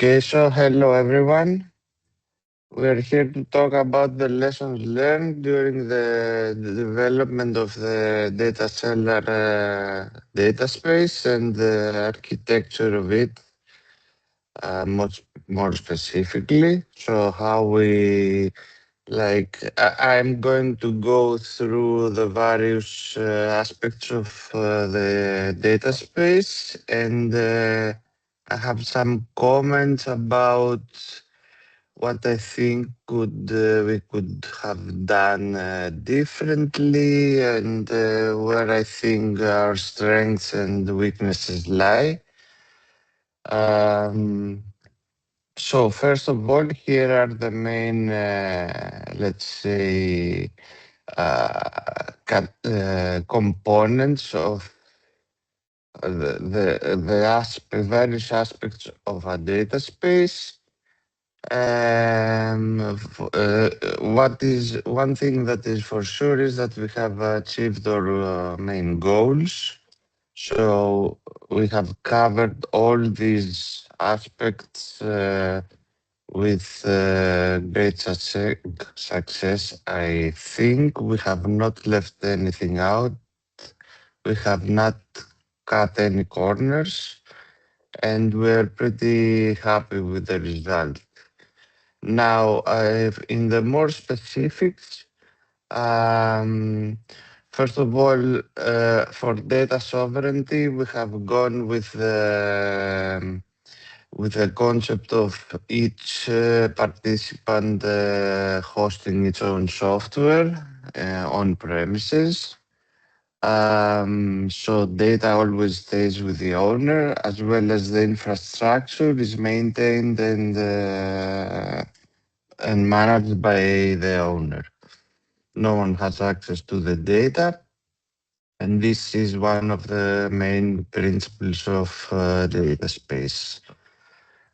Okay, so hello everyone. We're here to talk about the lessons learned during the development of the data cellar dataspace and the architecture of it, much more specifically. So how we I'm going to go through the various aspects of the data space, and I have some comments about what I think we could have done differently, and where I think our strengths and weaknesses lie. Um, so first of all, here are the main, let's say, components of various aspects of a data space. What is one thing that is for sure is that we have achieved our main goals. So we have covered all these aspects with great success. I think we have not left anything out. We have not cut any corners, and we're pretty happy with the result. Now, in the more specifics, um, first of all, for data sovereignty, we have gone with the concept of each participant hosting its own software on premises. So data always stays with the owner, as well as the infrastructure is maintained and managed by the owner. No one has access to the data, and this is one of the main principles of data space.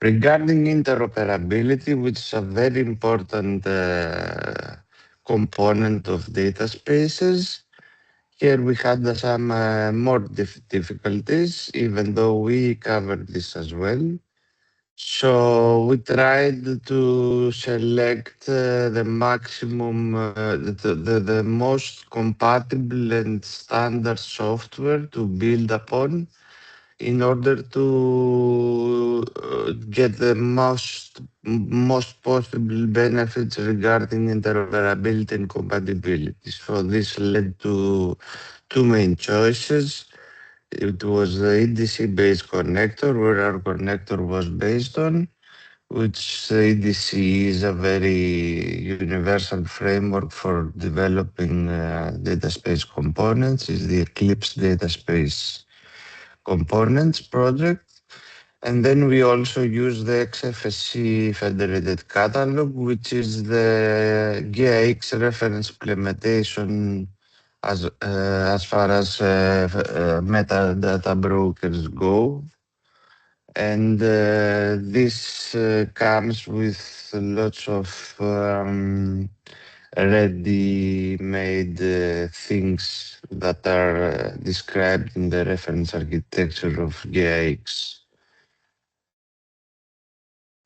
Regarding interoperability, which is a very important component of data spaces, here we had some more difficulties, even though we covered this as well. So we tried to select the maximum, the most compatible and standard software to build upon in order to get the most possible benefits regarding interoperability and compatibility. So this led to two main choices. It was the EDC-based connector, where our connector was based on, which EDC is a very universal framework for developing data space components. Is the Eclipse data space components project. And then we also use the XFSC federated catalog, which is the GAX reference implementation as far as metadata brokers go. And this comes with lots of ready-made things that are described in the reference architecture of GAX.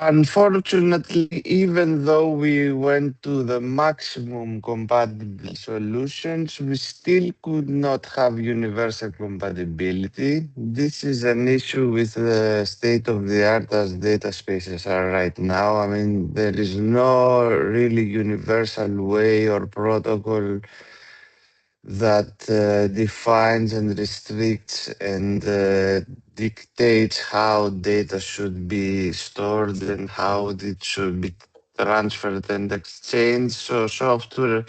Unfortunately, even though we went to the maximum compatible solutions, we still could not have universal compatibility. This is an issue with the state of the art as data spaces are right now. I mean, there is no really universal way or protocol that defines and restricts and dictates how data should be stored and how it should be transferred and exchanged. So software,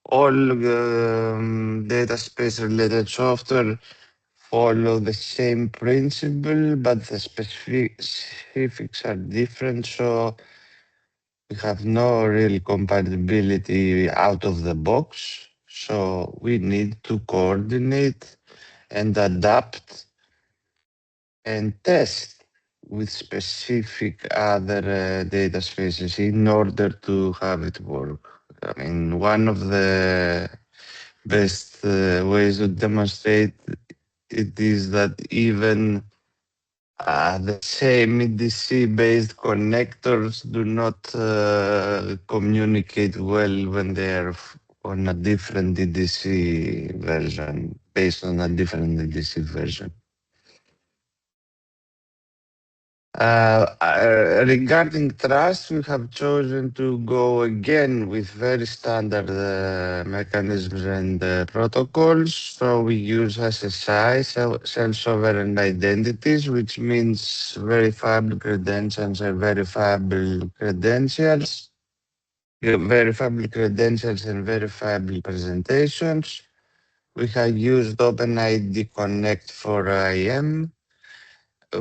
all data space related software follow the same principle, but the specifics are different. So we have no real compatibility out of the box. So we need to coordinate and adapt and test with specific other data spaces in order to have it work. I mean, one of the best ways to demonstrate it is that even The same EDC-based connectors do not communicate well when they are on a different EDC version, based on a different EDC version. Regarding trust, we have chosen to go again with very standard mechanisms and protocols. So we use SSI, self-sovereign identities, which means verifiable credentials and verifiable credentials, verifiable credentials and verifiable presentations. We have used OpenID Connect for IAM.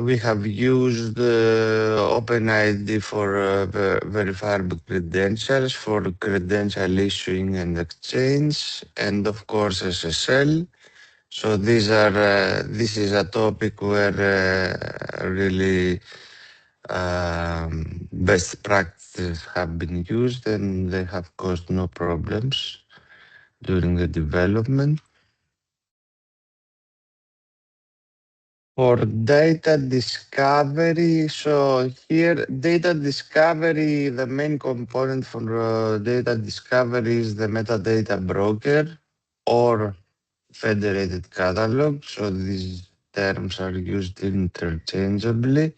We have used OpenID for verifiable credentials for credential issuing and exchange, and of course SSL. So this is a topic where really best practices have been used and they have caused no problems during the development. For data discovery, so here data discovery, the main component for data discovery is the metadata broker or federated catalog. So these terms are used interchangeably.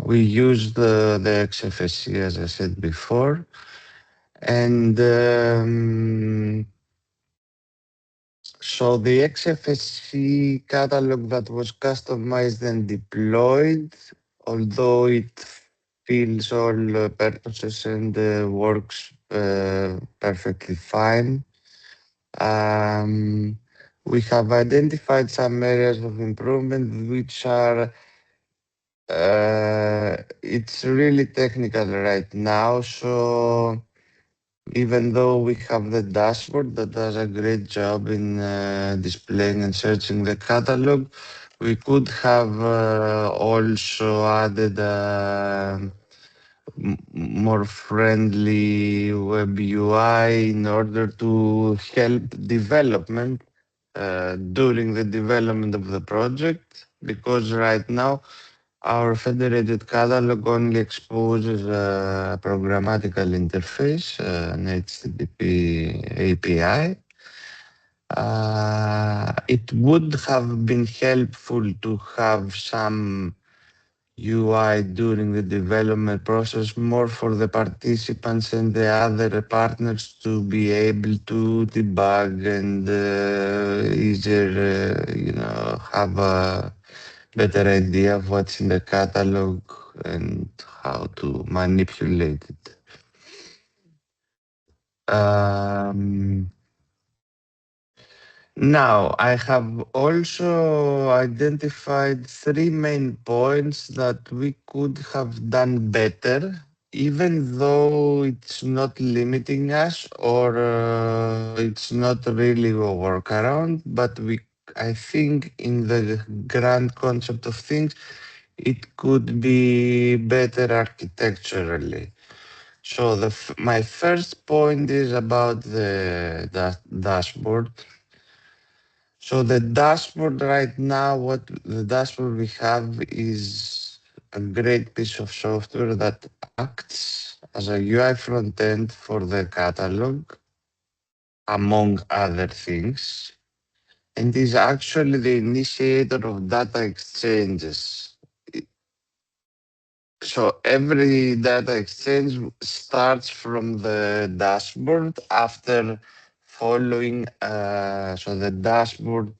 We use the XFSC as I said before, and so the XFSC catalog that was customized and deployed, although it fills all purposes and works perfectly fine, um, we have identified some areas of improvement which are it's really technical right now. So even though we have the dashboard that does a great job in displaying and searching the catalog, we could have also added a more friendly web UI in order to help development during the development of the project, because right now our federated catalog only exposes a programmatical interface, an HTTP API. It would have been helpful to have some UI during the development process, more for the participants and the other partners to be able to debug and easier, have a better idea of what's in the catalog and how to manipulate it. Now, I have also identified three main points that we could have done better, even though it's not limiting us or it's not really a workaround, but I think in the grand concept of things, it could be better architecturally. So my first point is about the dashboard. So the dashboard right now, what the dashboard we have is a great piece of software that acts as a UI front end for the catalog, among other things, and is actually the initiator of data exchanges. So every data exchange starts from the dashboard after following, so the dashboard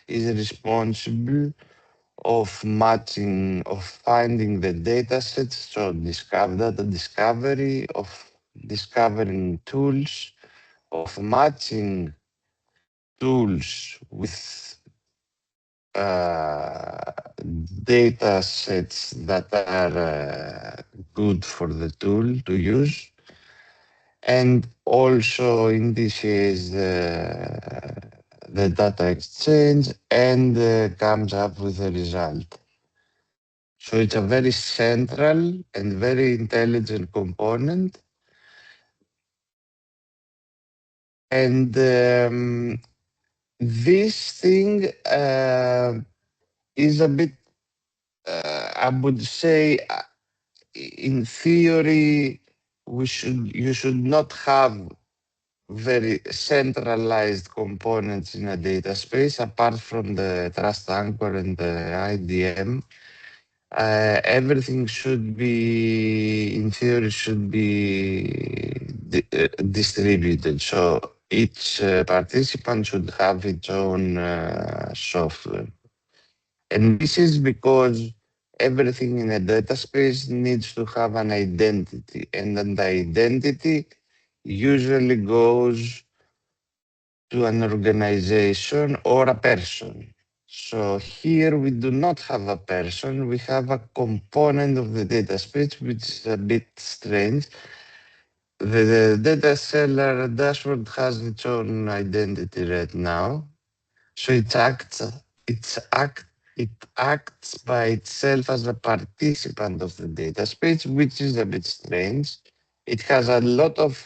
is responsible of matching, of finding the data sets, so data discovery, of discovering tools, of matching tools with uh, data sets that are good for the tool to use, and also initiates the data exchange and comes up with a result. So it's a very central and very intelligent component. And this thing is a bit I would say, in theory, you should not have very centralized components in a data space apart from the trust anchor and the IDM. Everything should be, in theory, should be distributed. So each participant should have its own software. And this is because everything in a data space needs to have an identity. And then the identity usually goes to an organization or a person. So here we do not have a person, we have a component of the data space, which is a bit strange. The data seller dashboard has its own identity right now. So it acts by itself as a participant of the data space, which is a bit strange. It has a lot of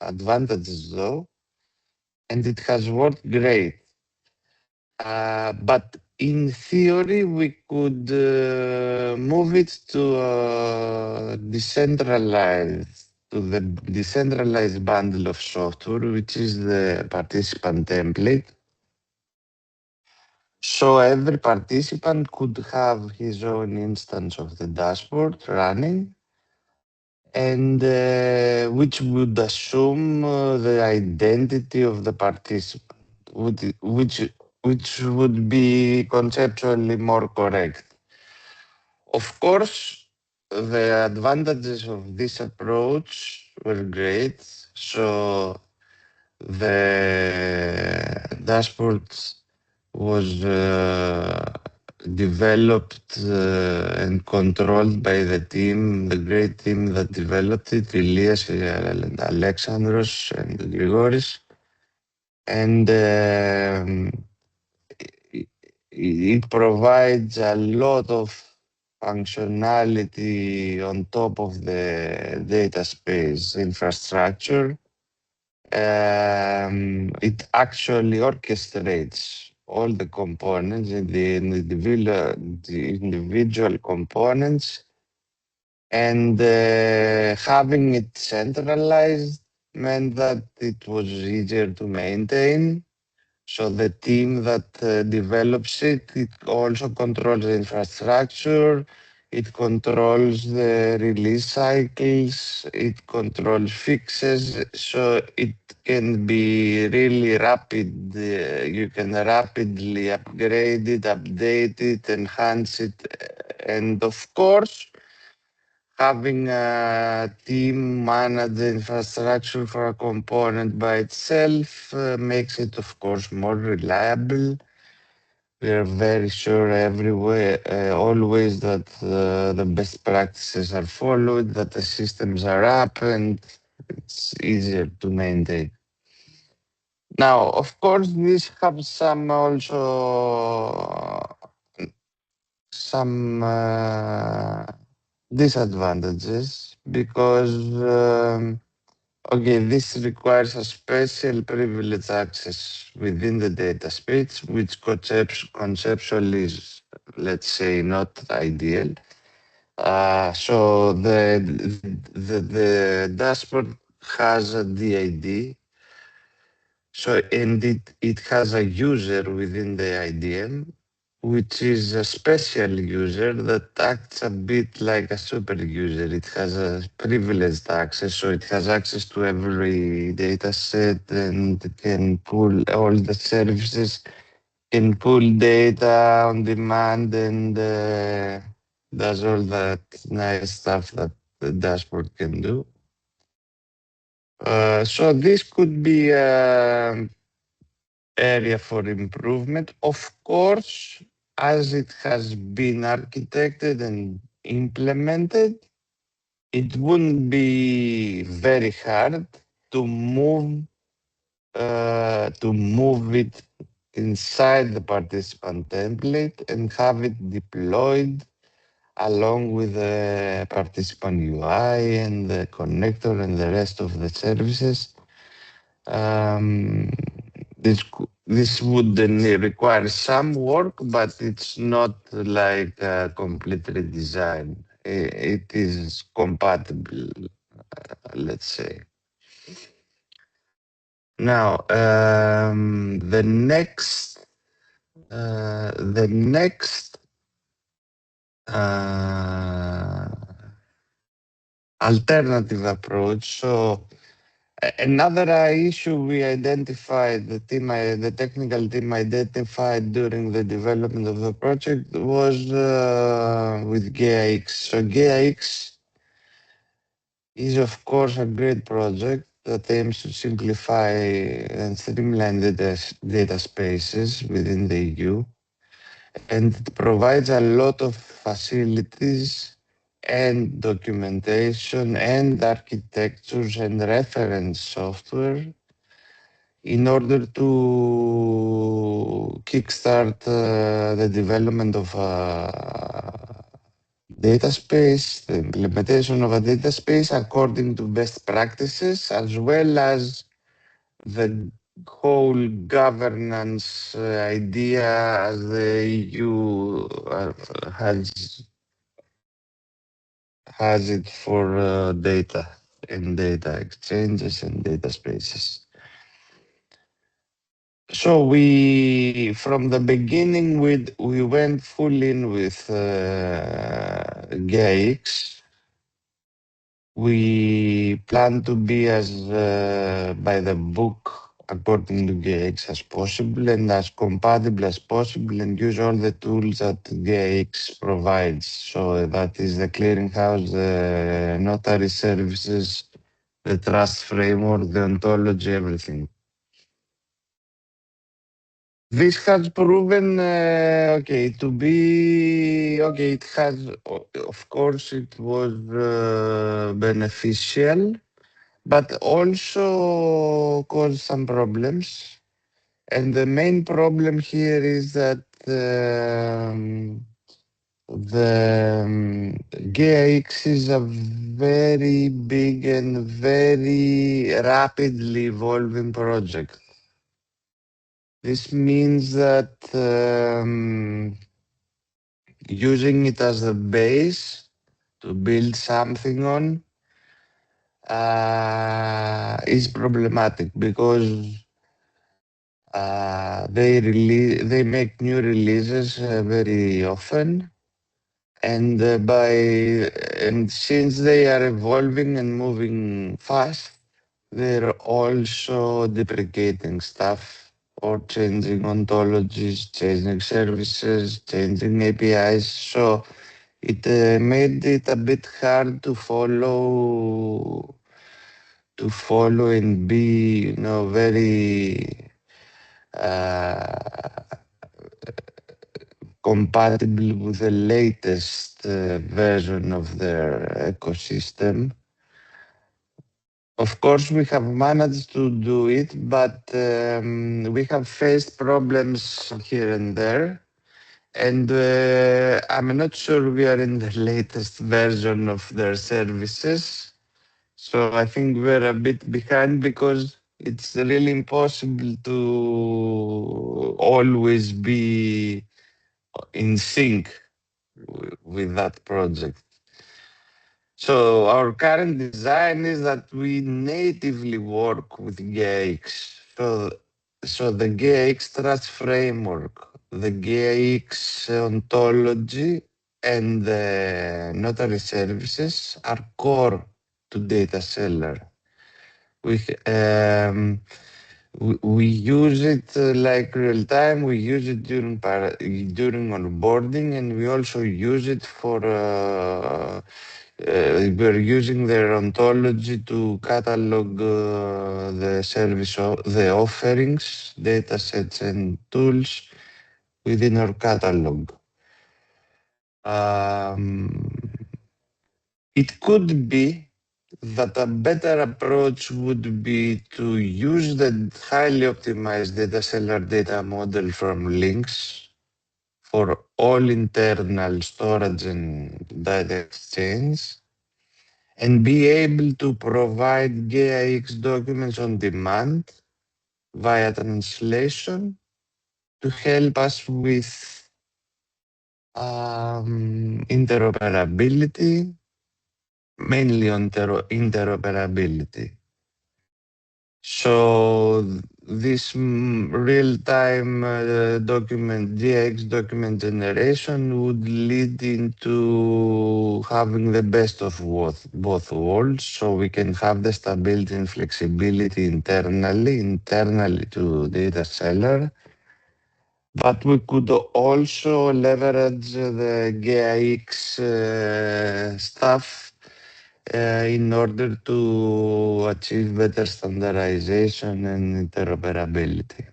advantages though, and it has worked great. But in theory, we could move it to the decentralized bundle of software, which is the participant template. So every participant could have his own instance of the dashboard running, and which would assume the identity of the participant, which would be conceptually more correct. Of course, the advantages of this approach were great. So the dashboard was developed and controlled by the great team that developed it, Elias and Alexandros and Grigoris. And it provides a lot of functionality on top of the data space infrastructure. It actually orchestrates all the components in the individual components, and having it centralized meant that it was easier to maintain. So the team that develops it also controls the infrastructure, it controls the release cycles, it controls fixes, so it can be really rapid. You can rapidly upgrade it, update it, enhance it, and of course, having a team manage the infrastructure for a component by itself makes it, of course, more reliable. We are very sure everywhere, always that the best practices are followed, that the systems are up, and it's easier to maintain. Now, of course, this has some also some disadvantages because okay, this requires a special privilege access within the data space, which conceptually is, let's say, not ideal. So the dashboard has a DID, so and it has a user within the IDM, which is a special user that acts a bit like a super user. It has a privileged access, so it has access to every data set and can pull all the services, can pull data on demand, and does all that nice stuff that the dashboard can do. So this could be area for improvement. Of course, as it has been architected and implemented, it wouldn't be very hard to move it inside the participant template and have it deployed along with the participant UI and the connector and the rest of the services. Um, this this would require some work, but it's not like a complete redesign. It is compatible, let's say. Now, the next uh, alternative approach. So another issue we identified, the technical team identified during the development of the project was with GAX. So GAX is of course a great project that aims to simplify and streamline data spaces within the EU, and it provides a lot of facilities and documentation and architectures and reference software in order to kickstart the development of a data space, the implementation of a data space according to best practices, as well as the whole governance idea as the EU has it for data and data exchanges and data spaces. So from the beginning, we went full in with GAIX. We plan to be as by the book according to GAIX as possible and as compatible as possible, and use all the tools that GAIX provides. So that is the clearinghouse, the notary services, the trust framework, the ontology, everything. This has proven, to be, it has, of course, it was beneficial, but also caused some problems. And the main problem here is that the GAX is a very big and very rapidly evolving project. This means that using it as a base to build something on is problematic because they make new releases very often, and and since they are evolving and moving fast, they're also deprecating stuff or changing ontologies, changing services, changing APIs. So it made it a bit hard to follow and be, very uh, compatible with the latest version of their ecosystem. Of course, we have managed to do it, but we have faced problems here and there. And I'm not sure we are in the latest version of their services. So I think we're a bit behind because it's really impossible to always be in sync with that project. So our current design is that we natively work with GAX. So the GAX Trust Framework, the GAX ontology, and the notary services are core to Data Cellar. We we use it like real time. We use it during onboarding, and we also use it for. We're using their ontology to catalog the offerings, data sets, and tools within our catalog. Um, it could be that a better approach would be to use the highly optimized data cellar data model from Links for all internal storage and data exchange, and be able to provide GAX documents on demand via translation to help us with interoperability, mainly on interoperability. So this real-time GX document generation would lead into having the best of both worlds, so we can have the stability and flexibility internally to data seller, but we could also leverage the GAX stuff in order to achieve better standardization and interoperability.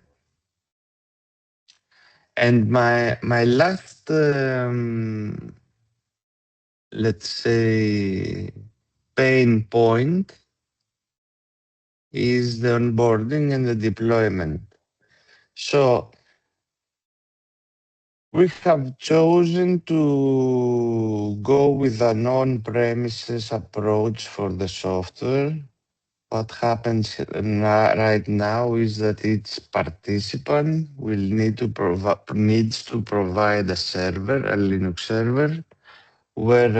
And my last, let's say, pain point is the onboarding and the deployment. So we have chosen to go with an on-premises approach for the software. What happens right now is that each participant will needs to provide a server, a Linux server, where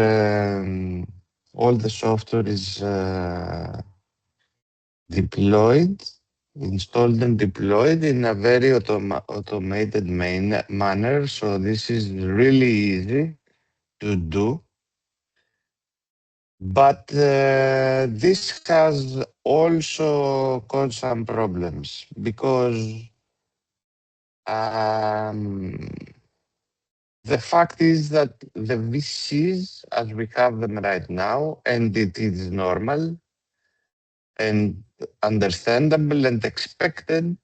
all the software is deployed, installed and deployed in a very automated manner. So this is really easy to do. But this has also caused some problems because um, the fact is that the VCs, as we have them right now, and it is normal and understandable and expected,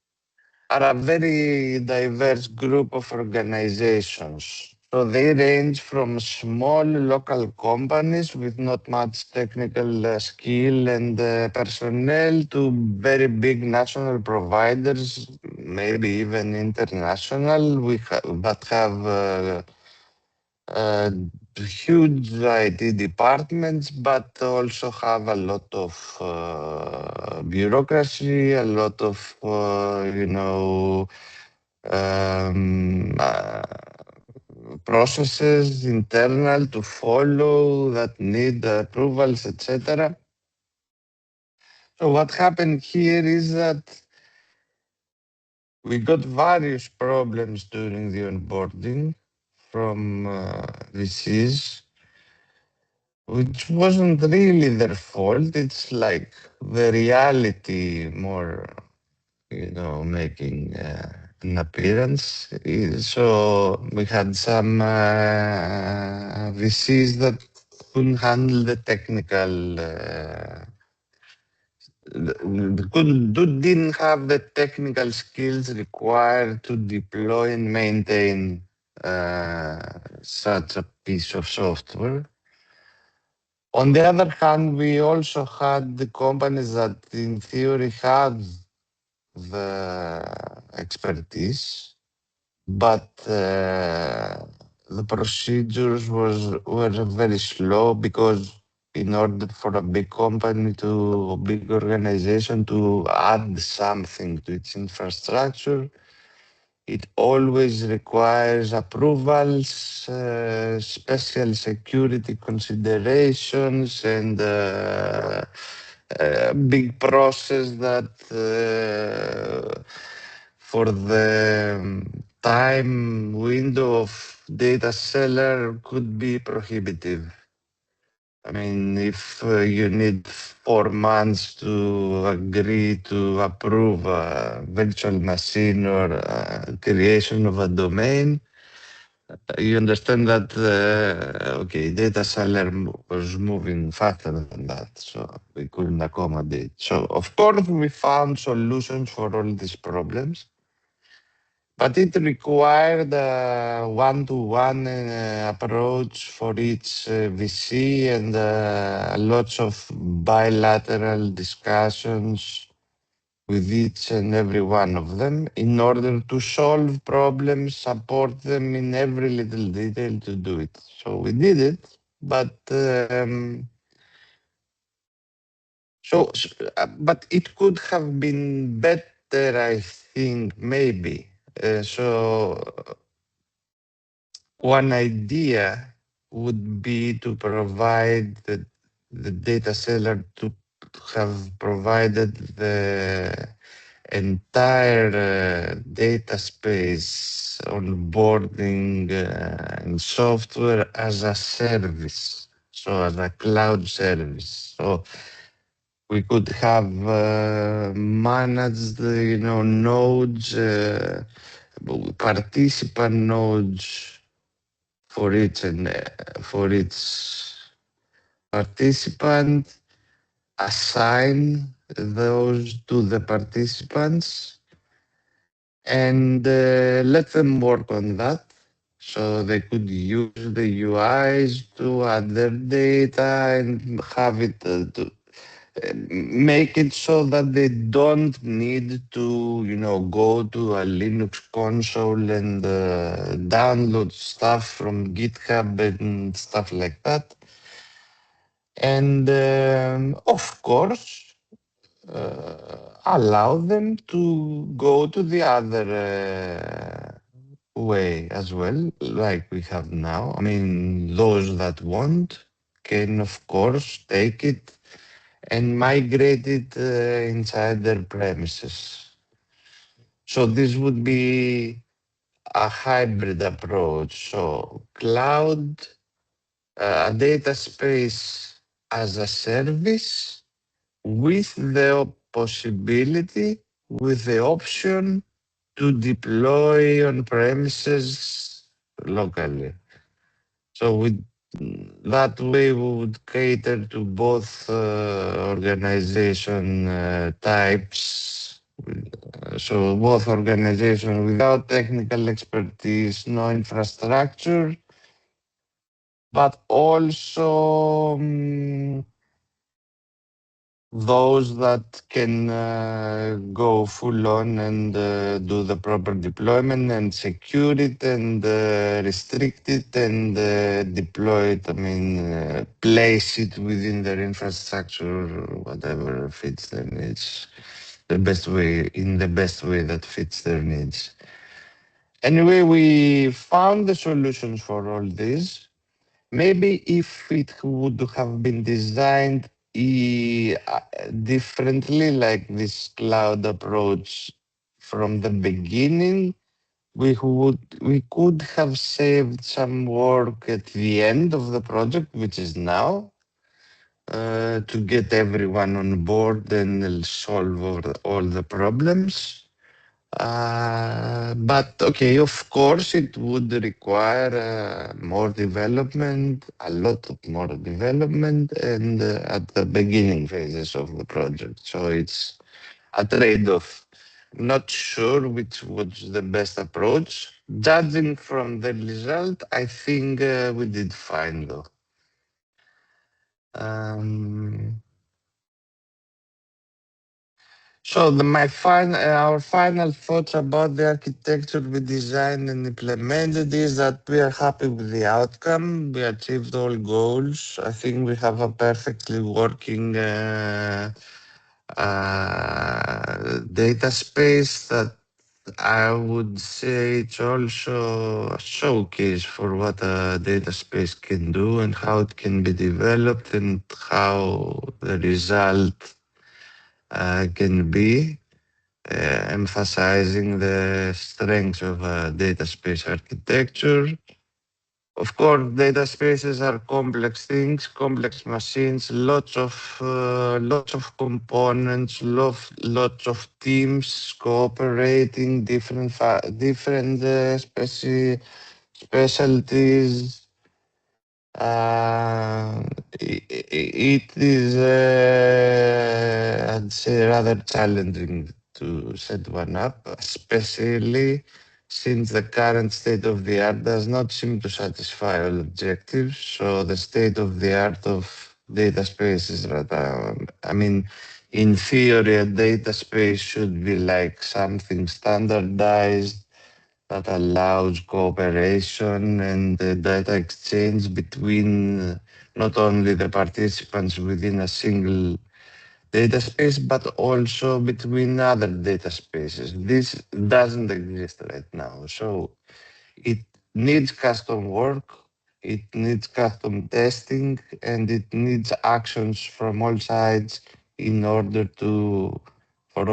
are a very diverse group of organizations. So they range from small local companies with not much technical skill and personnel to very big national providers, maybe even international, that have uh, huge IT departments, but also have a lot of bureaucracy, a lot of, um, uh, processes internal to follow that need approvals, etc. So what happened here is that we got various problems during the onboarding from VCs, which wasn't really their fault. It's like the reality more, making an appearance. So we had some VCs that couldn't handle the technical, didn't have the technical skills required to deploy and maintain such a piece of software. On the other hand, we also had the companies that in theory had the expertise, but the procedures were very slow because in order for a big company to a big organization to add something to its infrastructure, it always requires approvals, special security considerations, and a big process that for the time window of data seller could be prohibitive. I mean, if you need 4 months to agree to approve a virtual machine or creation of a domain, you understand that, okay, data seller was moving faster than that, so we couldn't accommodate. So, of course, we found solutions for all these problems. But it required a one-to-one approach for each VC and lots of bilateral discussions with each and every one of them in order to solve problems, support them in every little detail to do it. So we did it, but but it could have been better, I think, maybe. So one idea would be to provide the data seller to have provided the entire data space onboarding and software as a service, so as a cloud service. So we could have managed, nodes, participant nodes for each participant, assign those to the participants, and let them work on that. So they could use the UIs to add their data and have it make it so that they don't need to, go to a Linux console and download stuff from GitHub and stuff like that. And of course, allow them to go to the other way as well, like we have now. I mean, those that want can, of course, take it and migrate it inside their premises. So this would be a hybrid approach. So cloud, a data space as a service with the possibility, with the option to deploy on premises locally. So that way we would cater to both organization types. So both organizations without technical expertise, no infrastructure, but also those that can go full on and do the proper deployment and secure it and restrict it and deploy it. I mean, place it within their infrastructure, or whatever fits their needs, the best way, in the best way that fits their needs. Anyway, we found the solutions for all this. Maybe if it would have been designed differently, like this cloud approach from the beginning, we could have saved some work at the end of the project, which is now, to get everyone on board and solve all the problems. But okay, of course, it would require more development, a lot of more development, and at the beginning phases of the project. So it's a trade-off. Not sure which was the best approach. Judging from the result, I think we did fine though. Um, So our final thoughts about the architecture we designed and implemented is that we are happy with the outcome. We achieved all goals. I think we have a perfectly working data space that I would say it's also a showcase for what a data space can do and how it can be developed and how the result can be emphasizing the strengths of data space architecture. Of course, data spaces are complex things, complex machines, lots of components, lots of teams cooperating, different specialties. It is, I'd say, rather challenging to set one up, especially since the current state of the art does not seem to satisfy all objectives. So the state of the art of data space is rather, I mean, in theory, a data space should be like something standardized that allows cooperation and data exchange between not only the participants within a single data space, but also between other data spaces. This doesn't exist right now. So it needs custom work, it needs custom testing, and it needs actions from all sides in order to for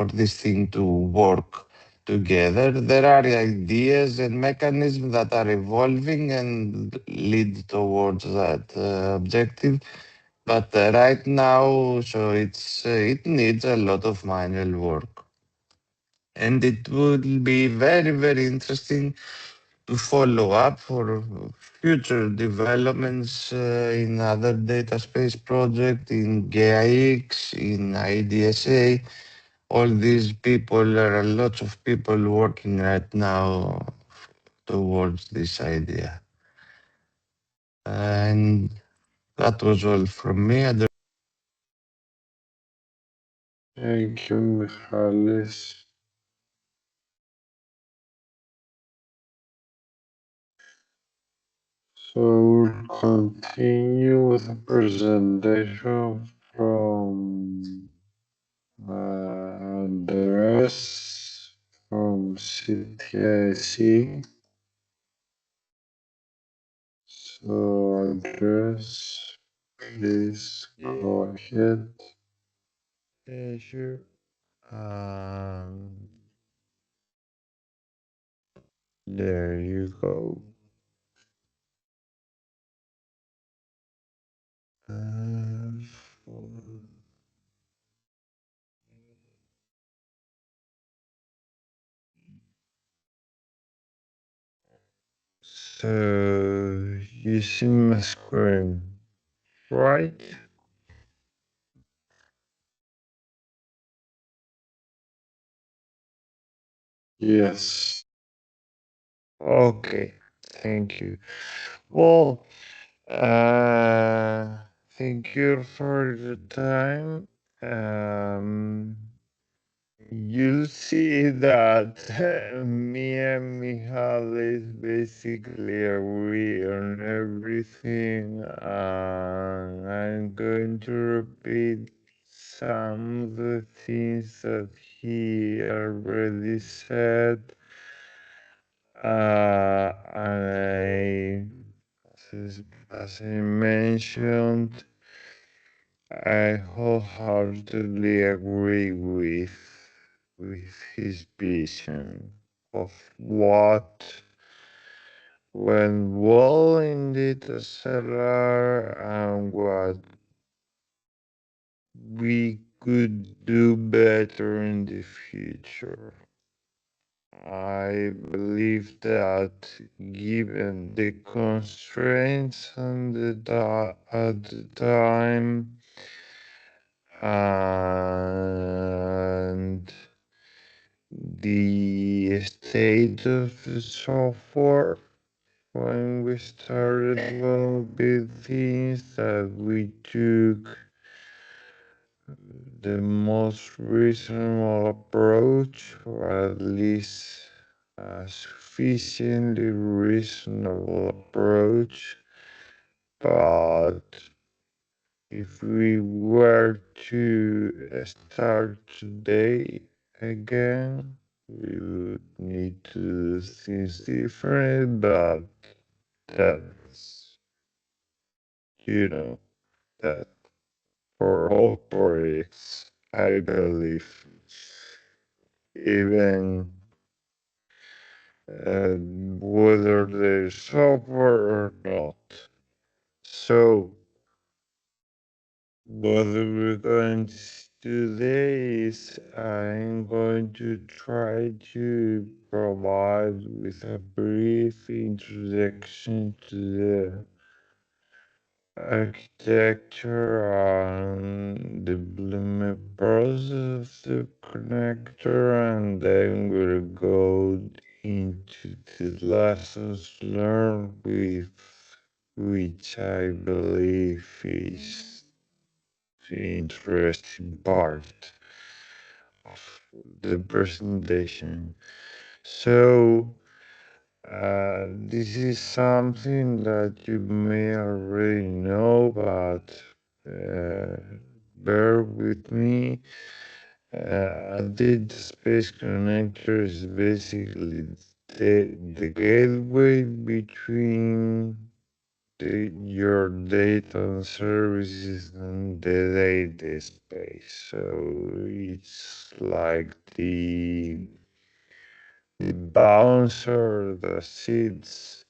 this thing to work together. There are ideas and mechanisms that are evolving and lead towards that objective. But right now, so it needs a lot of manual work, and it would be very very interesting to follow up for future developments in other data space project in GAIX, in IDSA. All these people, there are lots of people working right now towards this idea. And that was all from me. Thank you, Michalis. So we'll continue with the presentation from Andres from CTIC. So Andres, please go ahead. Yeah, sure. Um, there you go. Uh, so you see my screen, right? Yes. Okay, thank you. Well, thank you for the time. Um, you'll see that me and Michalis basically agree on everything. I'm going to repeat some of the things that he already said. And as I mentioned, I wholeheartedly agree with his vision of what went well in data cellar and what we could do better in the future. I believe that given the constraints and at the time and the state of the software when we started developing things, that we took the most reasonable approach, or at least a sufficiently reasonable approach. But if we were to start today again, we would need to do things different, but that's, you know, that for all projects, I believe, even whether there's software or not. So, what we're going to do today is I'm going to try to provide with a brief introduction to the architecture and development process of the connector, and then we'll go into the lessons learned, with which I believe is the interesting part of the presentation. So, this is something that you may already know, but uh, bear with me. A data space connector is basically the gateway between your data and services and the data space. So it's like the bouncer that sits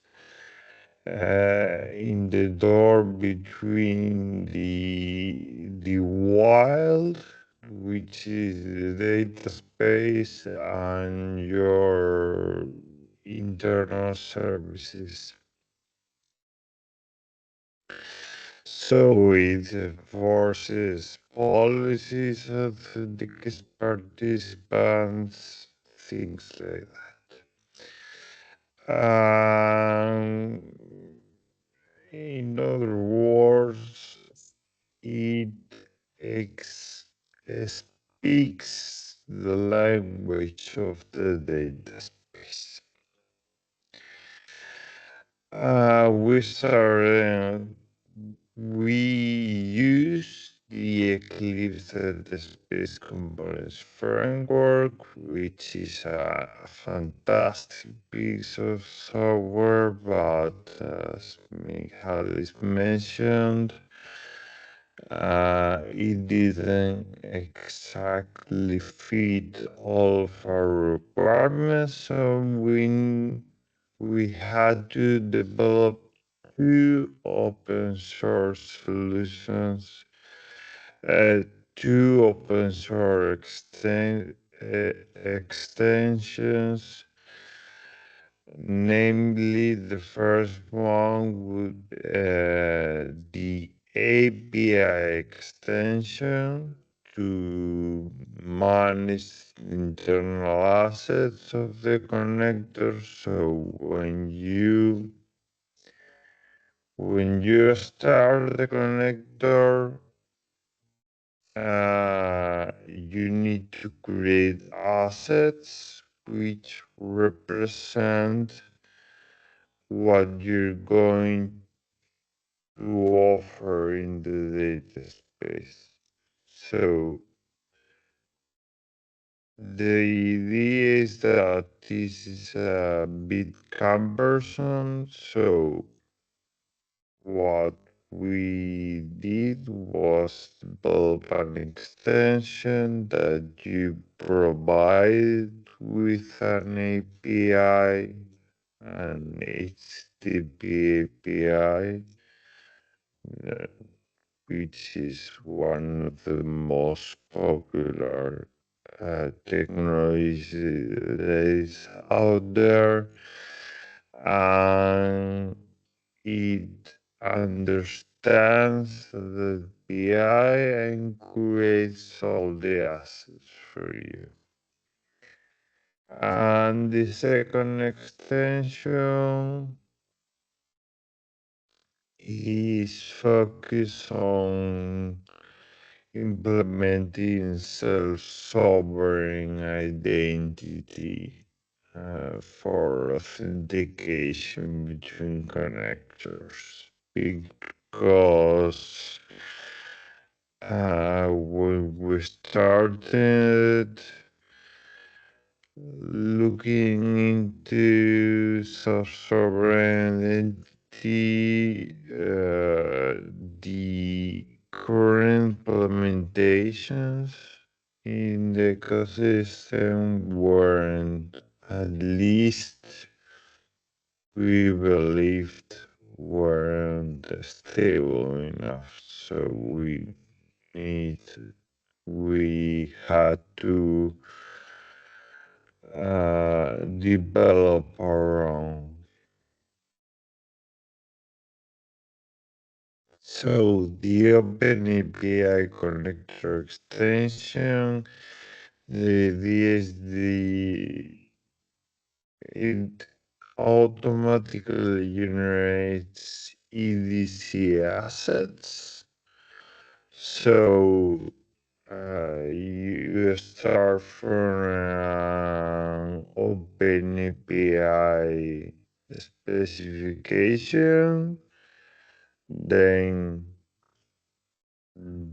in the door between the wild, which is the data space, and your internal services. So it enforces policies of the participants, things like that. In other words, it ex- speaks the language of the data space. We use the Eclipse Dataspace Components framework, which is a fantastic piece of software, but as Michalis mentioned, it didn't exactly fit all of our requirements, so we had to develop two open source solutions, uh, two open source extensions. Namely, the first one would the API extension to manage internal assets of the connector. So when you start the connector, you need to create assets which represent what you're going to offer in the data space. So the idea is that this is a bit cumbersome, so what we did was develop an extension that you provide with an API, an HTTP API, which is one of the most popular technologies that is out there, and it understands the PI and creates all the assets for you. And the second extension is focused on implementing self-sovereign identity for authentication between connectors, because when we started looking into self-sovereign identity, the current implementations in the ecosystem weren't, at least we believed, weren't stable enough. So need we had to develop our own. So the OpenAPI connector extension, it automatically generates EDC assets. So you start from an OpenAPI specification, then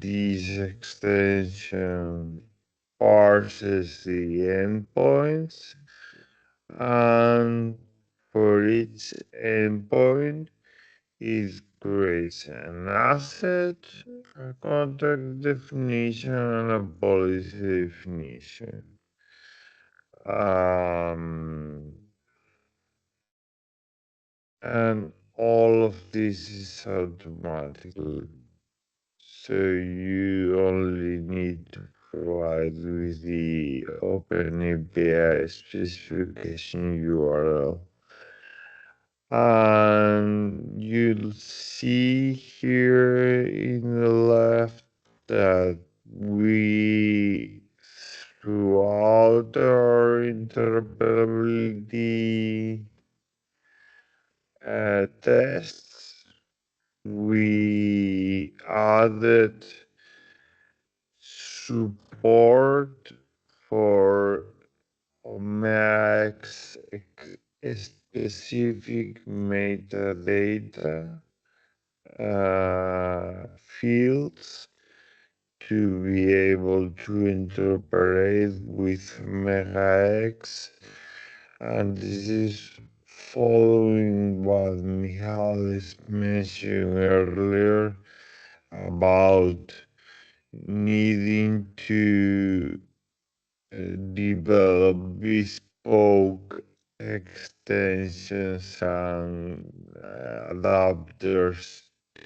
this extension parses the endpoints, and for each endpoint, it creates an asset, a contact definition, and a policy definition. Um, and all of this is automatically. So you only need to provide with the OpenAPI specification URL. And you'll see here in the left that we, throughout our interoperability tests, we added support for Omex specific metadata fields to be able to interpret with MegaX, and this is following what Michalis mentioned earlier about needing to develop bespoke extensions and adapters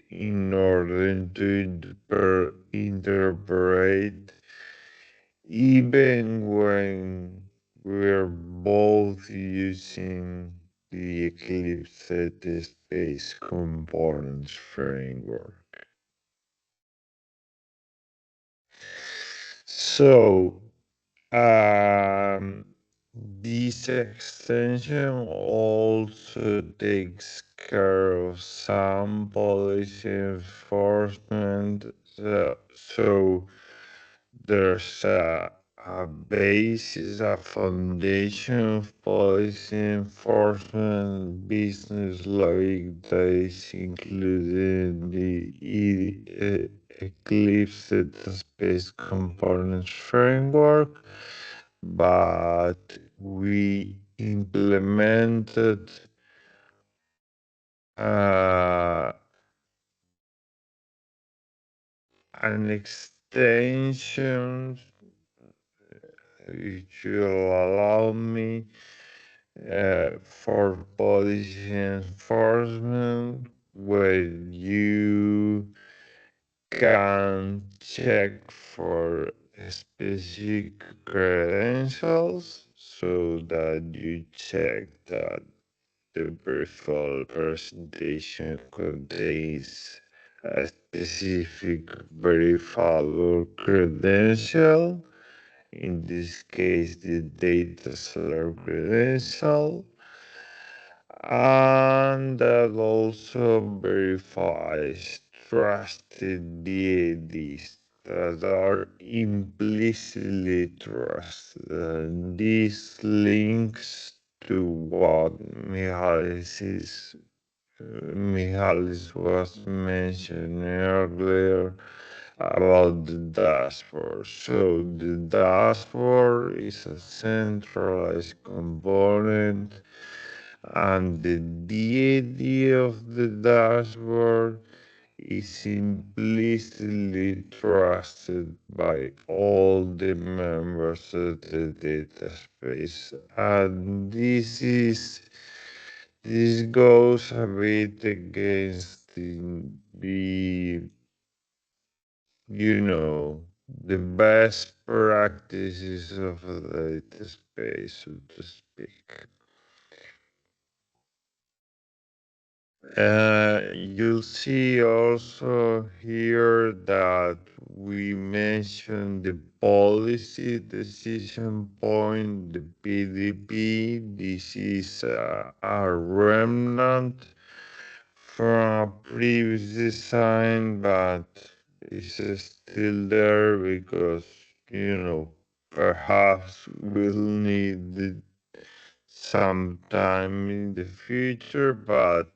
in order to interpret, even when we're both using the Eclipse Dataspace components framework. So, Um, this extension also takes care of some policy enforcement. So there's a basis, a foundation of policy enforcement, business logic that is included in the Eclipse Dataspace Components Framework, but we implemented uh, an extension which will allow me for policy enforcement where you can check for specific credentials so that you check that the virtual presentation contains a specific verifiable credential, in this case the data seller credential, and that also verifies trusted DADs that are implicitly trusted. And this links to what Michalis was mentioning earlier about the dashboard. So the dashboard is a centralized component, and the deity of the dashboard is implicitly trusted by all the members of the data space. And this goes a bit against the the best practices of the data space, so to speak. You'll see also here that we mentioned the policy decision point, the PDP. This is a remnant from a previous design, but it's still there because, perhaps we'll need it sometime in the future, but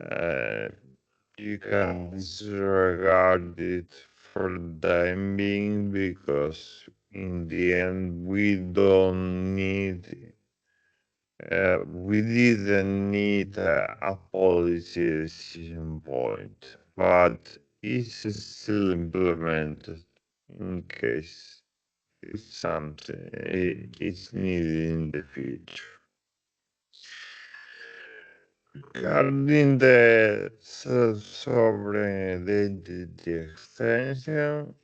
uh, you can disregard it for the time being, because in the end we didn't need a policy decision point, but it's still implemented in case it's something it's needed in the future. Regarding the self-sovereign identity extension,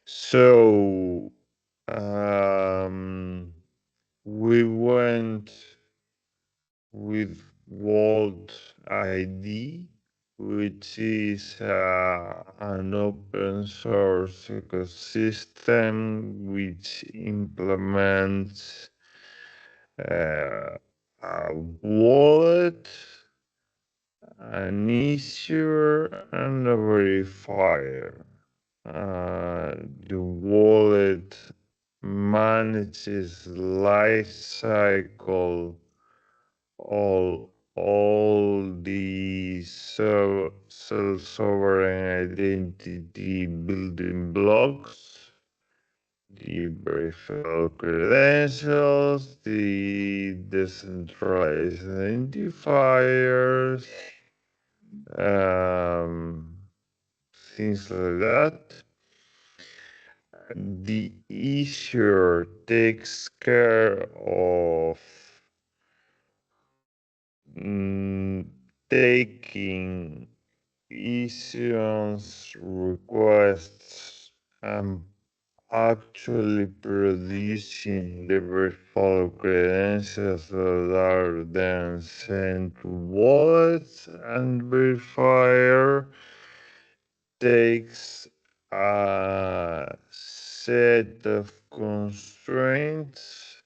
so um, we went with Vault ID, which is an open source ecosystem which implements uh, a wallet, an issuer, and a verifier. The wallet manages life cycle all the self-sovereign identity building blocks, the verifiable credentials, the decentralized identifiers, um, things like that. The issuer takes care of mm, taking issuance requests and actually producing the verifiable credentials that are then sent to wallets, and verifier takes a set of constraints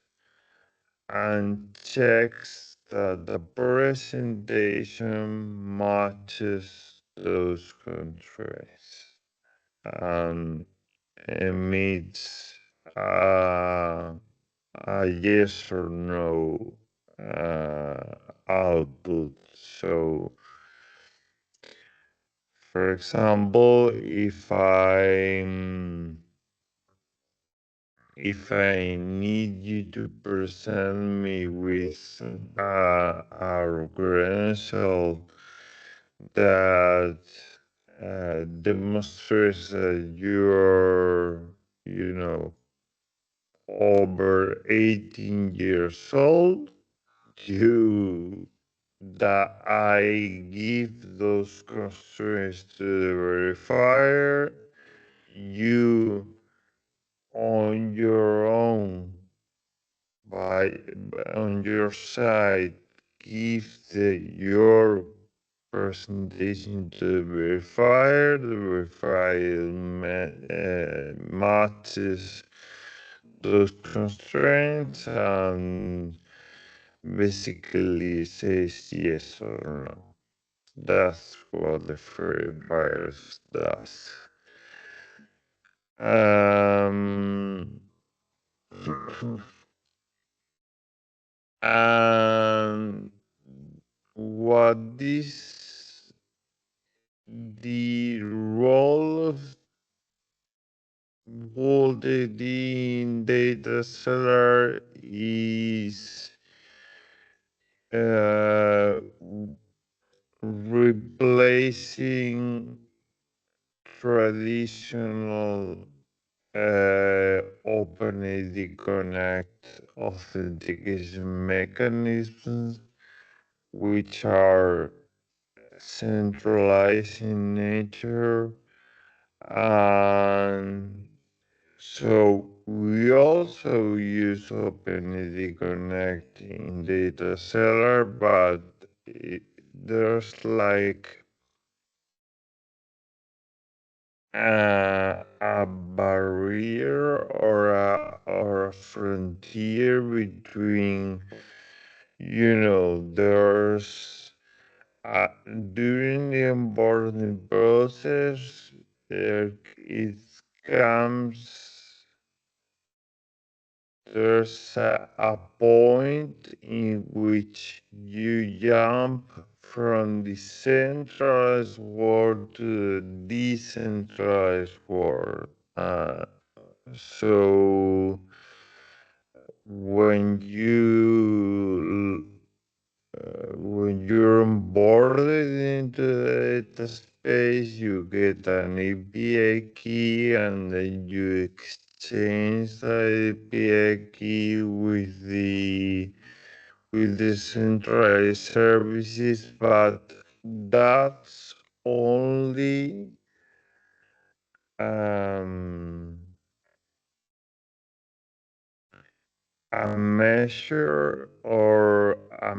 and checks that the presentation matches those constraints and emits a yes or no output. So, for example, if I need you to present me with a credential that demonstrates that you're, you know, over 18 years old, you that I give those constraints to the verifier, you on your own by on your side give your presentation to the verifier. The verifier matches those constraints and basically says yes or no. That's what the verifier does. Um, and what this the role of voltage in data cellar is uh, replacing traditional OpenID Connect authentication mechanisms, which are centralized in nature. And so we also use OpenID Connect in Data Cellar, but there's like a barrier or a frontier between, there's during the onboarding process, there it comes, there's a point in which you jump from the centralized world to the decentralized world. So when you're onboarded into the data space, you get an API key, and then you exchange the API key with the centralized services, but that's only um, a measure or a,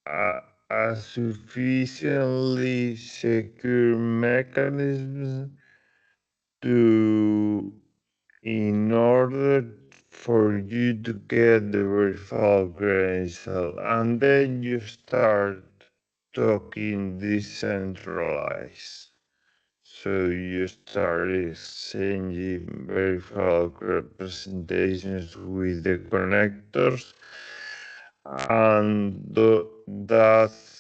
a, a sufficiently secure mechanism to in order for you to get the verified credential, and then you start talking decentralized. So you start exchanging verified representations with the connectors, and that's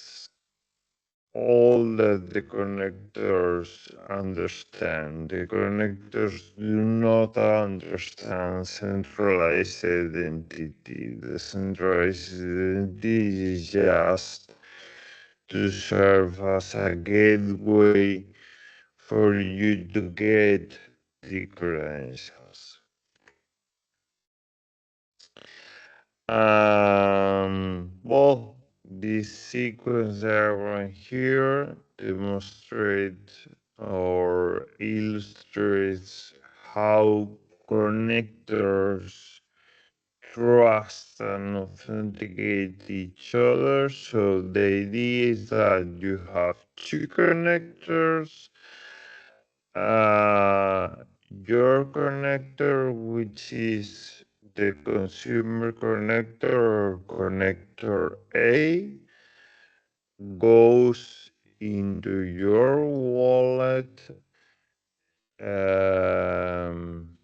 all that the connectors understand. The connectors do not understand centralized identity. The centralized identity is just to serve as a gateway for you to get the credentials. Well, this sequence diagram here demonstrates or illustrates how connectors trust and authenticate each other. So the idea is that you have two connectors, uh, your connector, which is the consumer connector or connector A, goes into your wallet, um,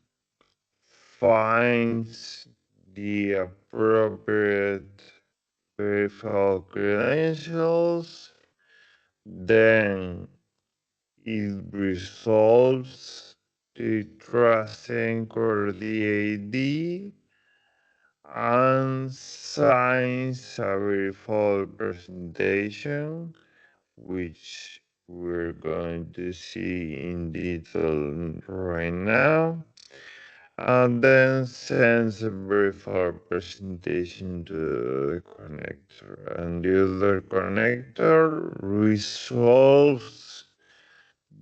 finds the appropriate verified credentials, then it resolves the trust anchor DAD and signs a verified presentation, which we're going to see in detail right now, and then sends a verified presentation to the connector, and the other connector resolves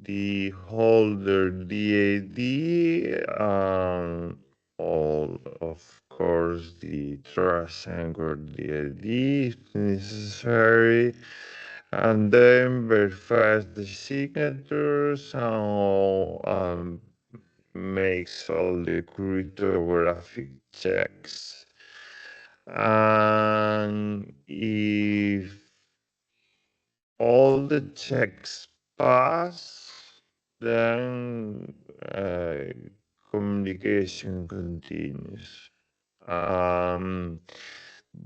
the holder DAD, all of course the trust anchor DAD if necessary, and then verifies the signatures and makes all the cryptographic checks. And if all the checks pass, then communication continues. Um,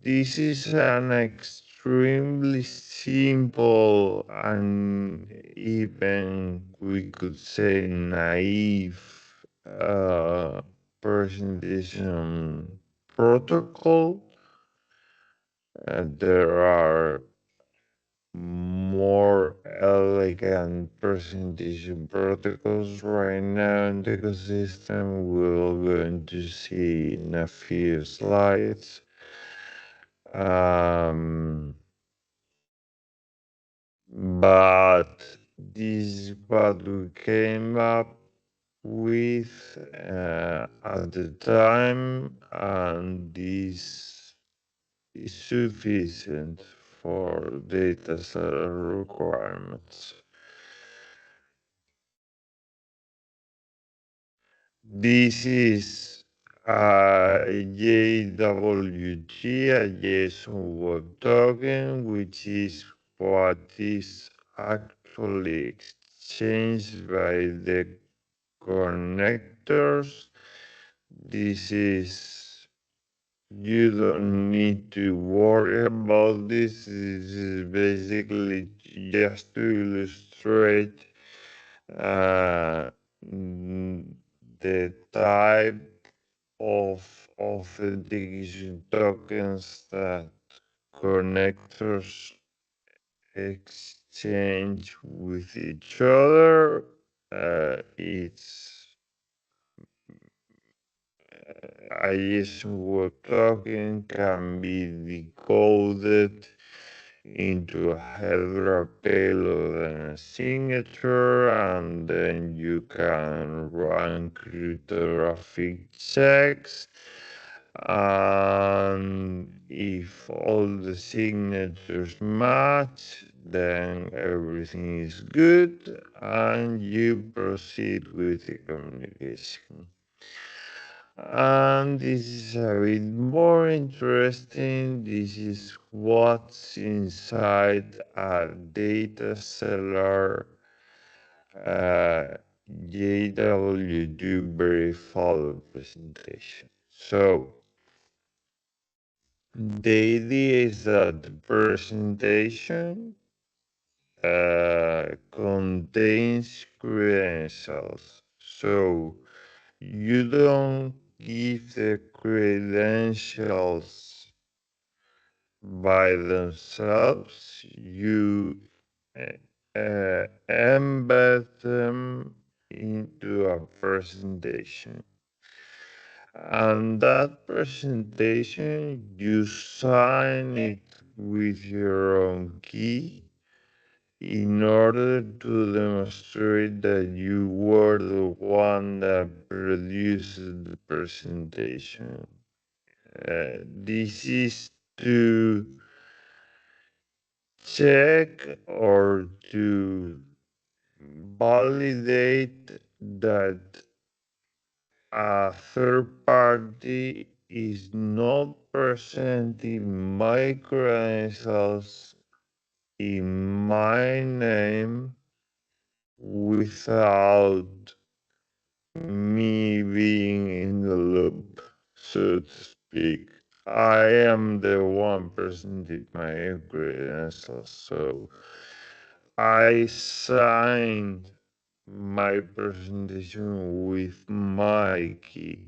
this is an extremely simple and even we could say naive presentation protocol. There are more elegant presentation protocols right now in the ecosystem. We're going to see in a few slides. Um, but this is what we came up with at the time, and this is sufficient for data center requirements. This is a JWT, a JSON Web Token, which is what is actually exchanged by the connectors. This is You don't need to worry about this. This is basically just to illustrate uh, the type of authentication tokens that connectors exchange with each other. It's ISO web token can be decoded into a header, a payload, and a signature, and then you can run cryptographic checks. And if all the signatures match, then everything is good, and you proceed with the communication. And this is a bit more interesting. This is what's inside a data cellar JWD verifiable presentation. So the idea is that the presentation contains credentials. So you don't give the credentials by themselves, you embed them into a presentation. And that presentation, you sign it with your own key in order to demonstrate that you were the one that produced the presentation. This is to check or to validate that a third party is not presenting my credentials in my name without me being in the loop, so to speak. I am the one presenting my credentials, so I signed my presentation with my key.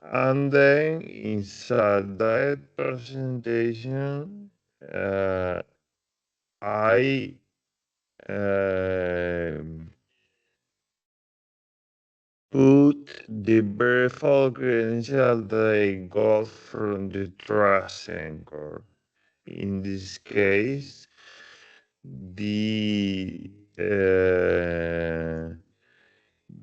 And then inside that presentation, I um put the verified credential that I got from the trust anchor. In this case, the uh,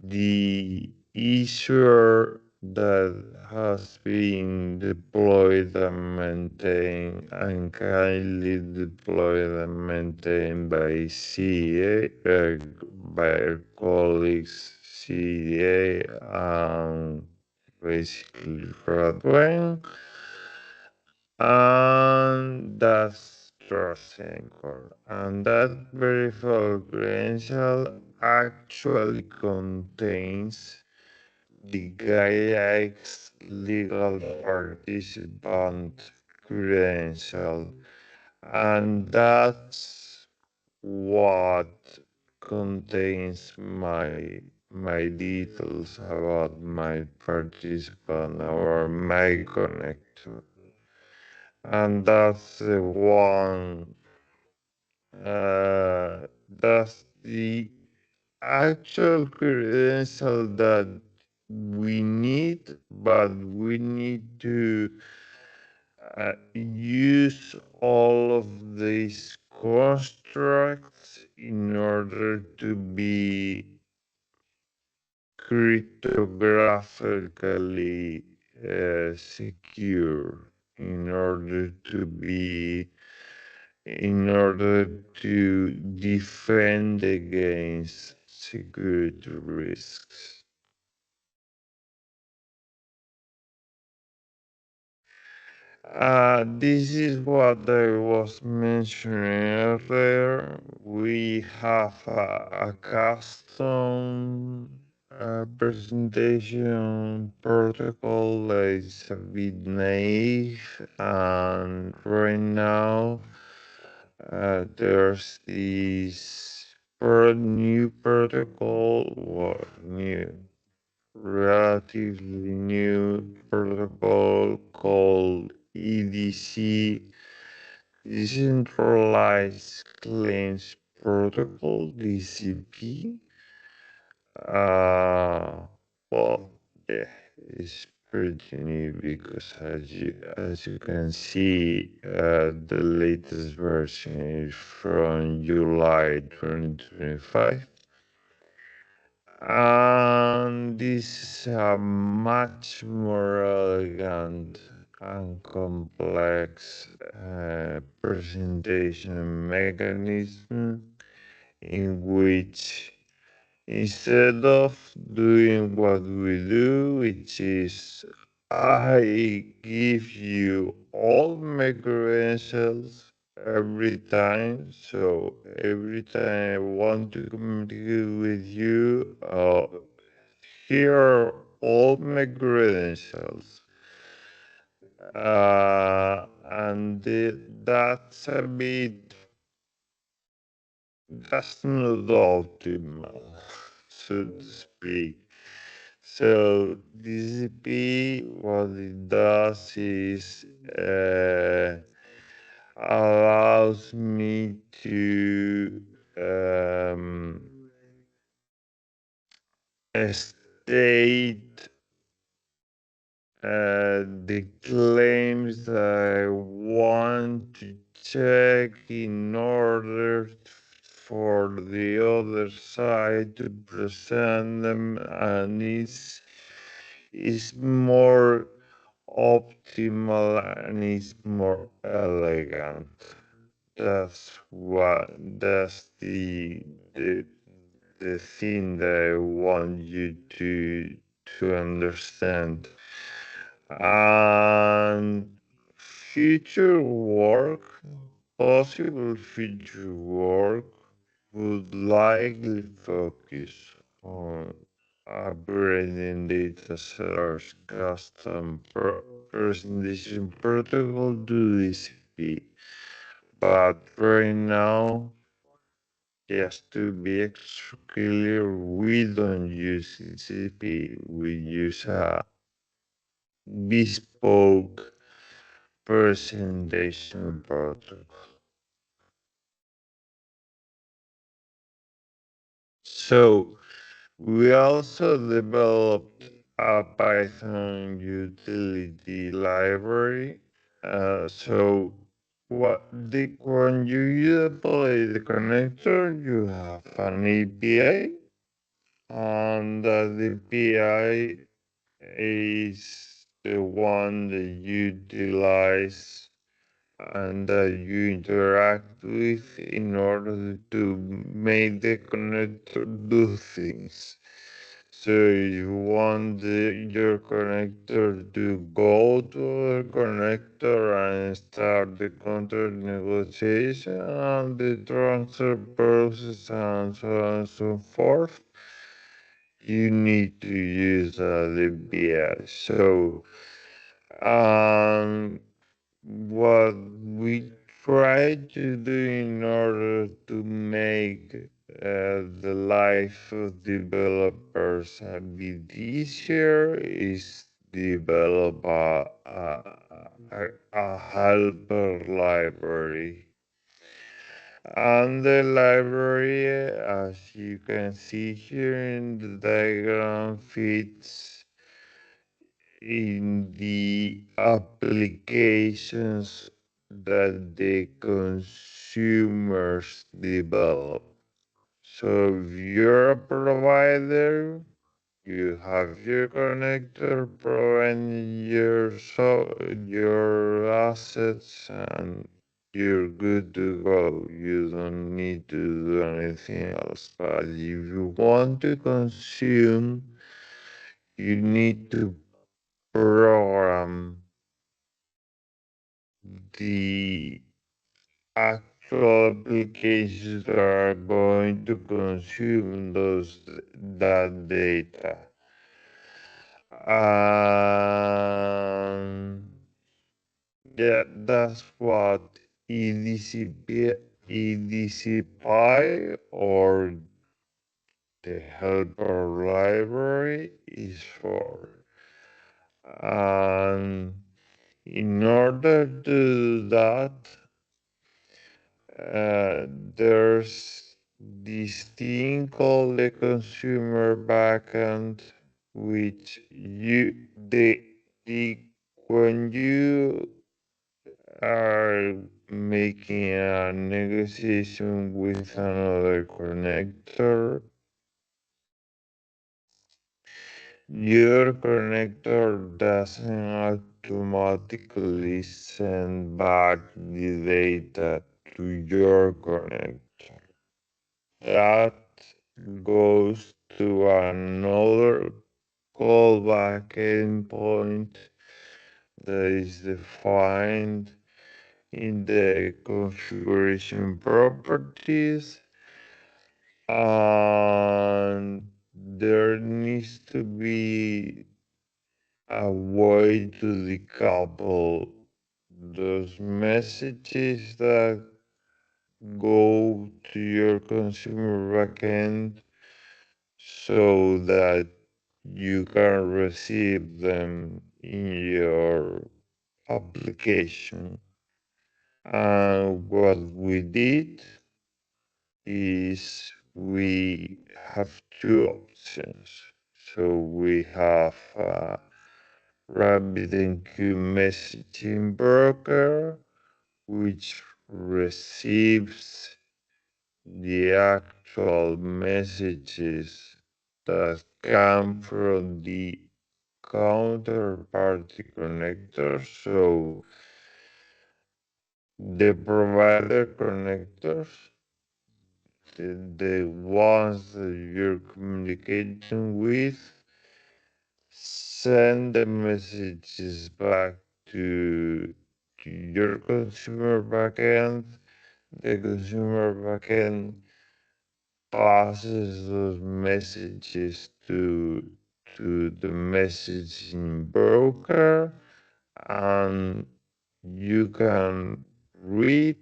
the issuer that has been deployed and maintained and kindly deployed and maintained by CA, by our colleagues CA and basically Radwan, and that's trust anchor. And that verified credential actually contains the GaiaX legal participant credential, and that's what contains my details about my participant or my connector. And that's the one, that's the actual credential that we need, but we need to use all of these constructs in order to be cryptographically secure, in order to defend against security risks. This is what I was mentioning earlier. We have a custom presentation protocol is a bit naive, and right now there's this new protocol, or relatively new protocol called EDC, Decentralized Claims Protocol, DCP. Uh, well, yeah, it's pretty new because as you can see, the latest version is from July 2025. And this is a much more elegant and complex presentation mechanism in which, instead of doing what we do, which is I give you all my credentials every time. So every time I want to communicate with you, here are all my credentials. And that's a bit, that's not optimal, so to speak. So DCP, what it does is allows me to state the claims that I want to check in order for the other side to present them, and it's more optimal and it's more elegant. That's the thing that I want you to understand. And future work, possible future work, would likely focus on upgrading data sellers custom presentation protocol to DCP. But right now, just to be extra clear, we don't use DCP, we use a bespoke presentation protocol. So we also developed a Python utility library. So when you deploy the connector, you have an API, and the API is the one that you utilize and that you interact with in order to make the connector do things. So you want your connector to go to the connector and start the contract negotiation and the transfer process and so on and so forth. You need to use the API. So um, what we try to do in order to make the life of developers a bit easier is develop a helper library. And the library, as you can see here in the diagram, fits in the applications that the consumers develop. So if you're a provider, you have your connector providing your assets, and you're good to go. You don't need to do anything else. But if you want to consume, you need to program the actual applications that are going to consume that data. And yeah, that's what EDCPy or the helper library is for. And in order to do that, there's this thing called the consumer backend, which the when you are making a negotiation with another connector, your connector doesn't automatically send back the data to your connector. That goes to another callback endpoint that is defined in the configuration properties, and there needs to be a way to decouple those messages that go to your consumer backend so that you can receive them in your application. And what we did is we have two options. So we have RabbitMQ messaging broker, which receives the actual messages that come from the counterparty connector. So the provider connectors, the ones that you're communicating with, send the messages back to your consumer backend. The consumer backend passes those messages to the messaging broker, and you can read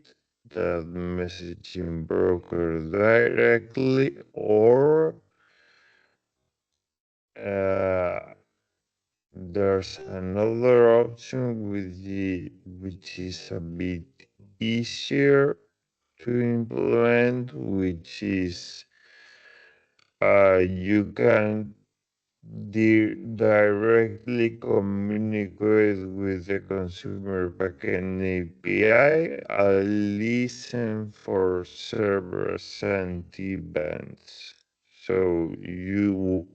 that messaging broker directly, or uh, there's another option which is a bit easier to implement, which is you can directly communicate with the consumer backend API and listen for server sent events. So you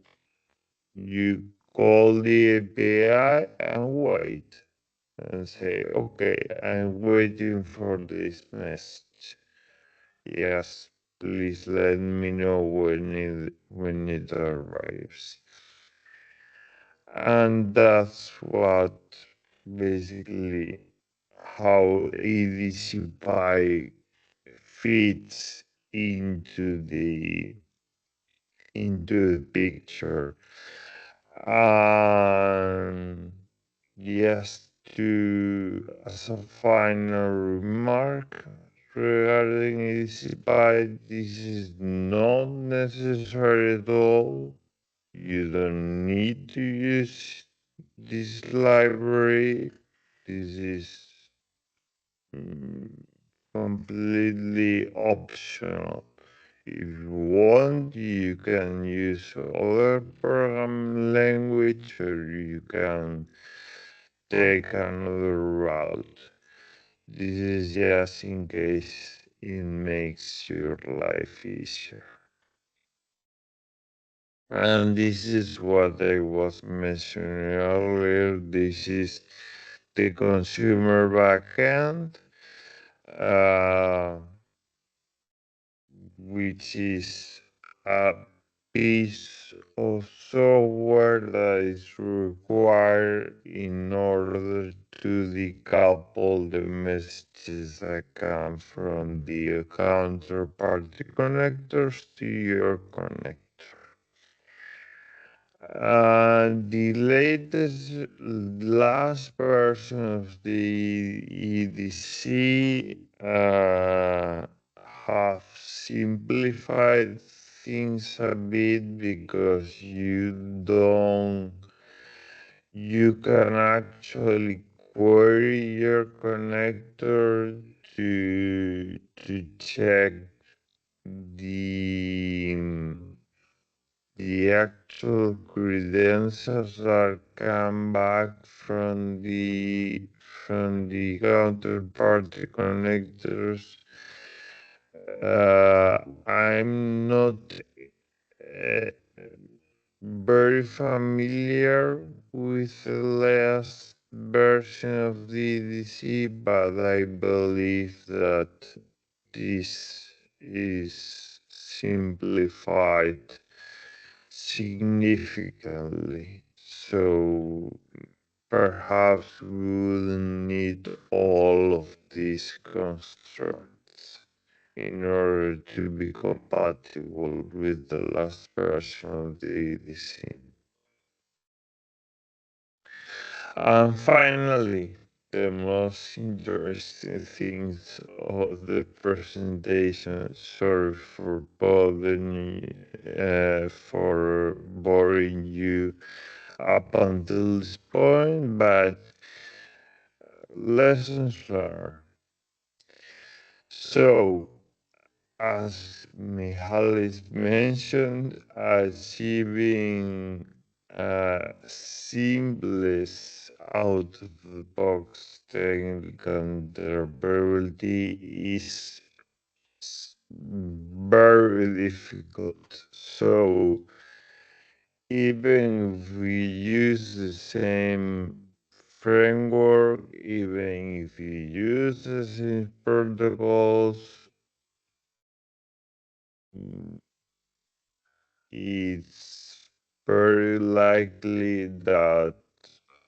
call the API and wait and say, okay, I'm waiting for this message. Yes, please let me know when it arrives. And that's what basically how EDC Pi fits into the picture. And yes, to as a final remark regarding EDC Pi, this is not necessary at all. You don't need to use this library. This is mm, completely optional. If you want, you can use other programming language, or you can take another route. This is just in case it makes your life easier. And this is what I was mentioning earlier. This is the consumer backend, uh, which is a piece of software that is required in order to decouple the messages that come from the counterparty connectors to your connector. The last version of the EDC have simplified things a bit because you can actually query your connector to check the the actual credentials that come back from the counterparty connectors. I'm not uh, very familiar with the last version of the EDC, but I believe that this is simplified significantly. So perhaps we wouldn't need all of these constructs in order to be compatible with the last version of the EDC. And finally, the most interesting things of the presentation. Sorry for boring you up until this point, but lessons learned. So, as Mihalis mentioned, achieving seamless out-of-the-box technical interoperability is very difficult. So even if we use the same framework, even if we use the same protocols, it's very likely that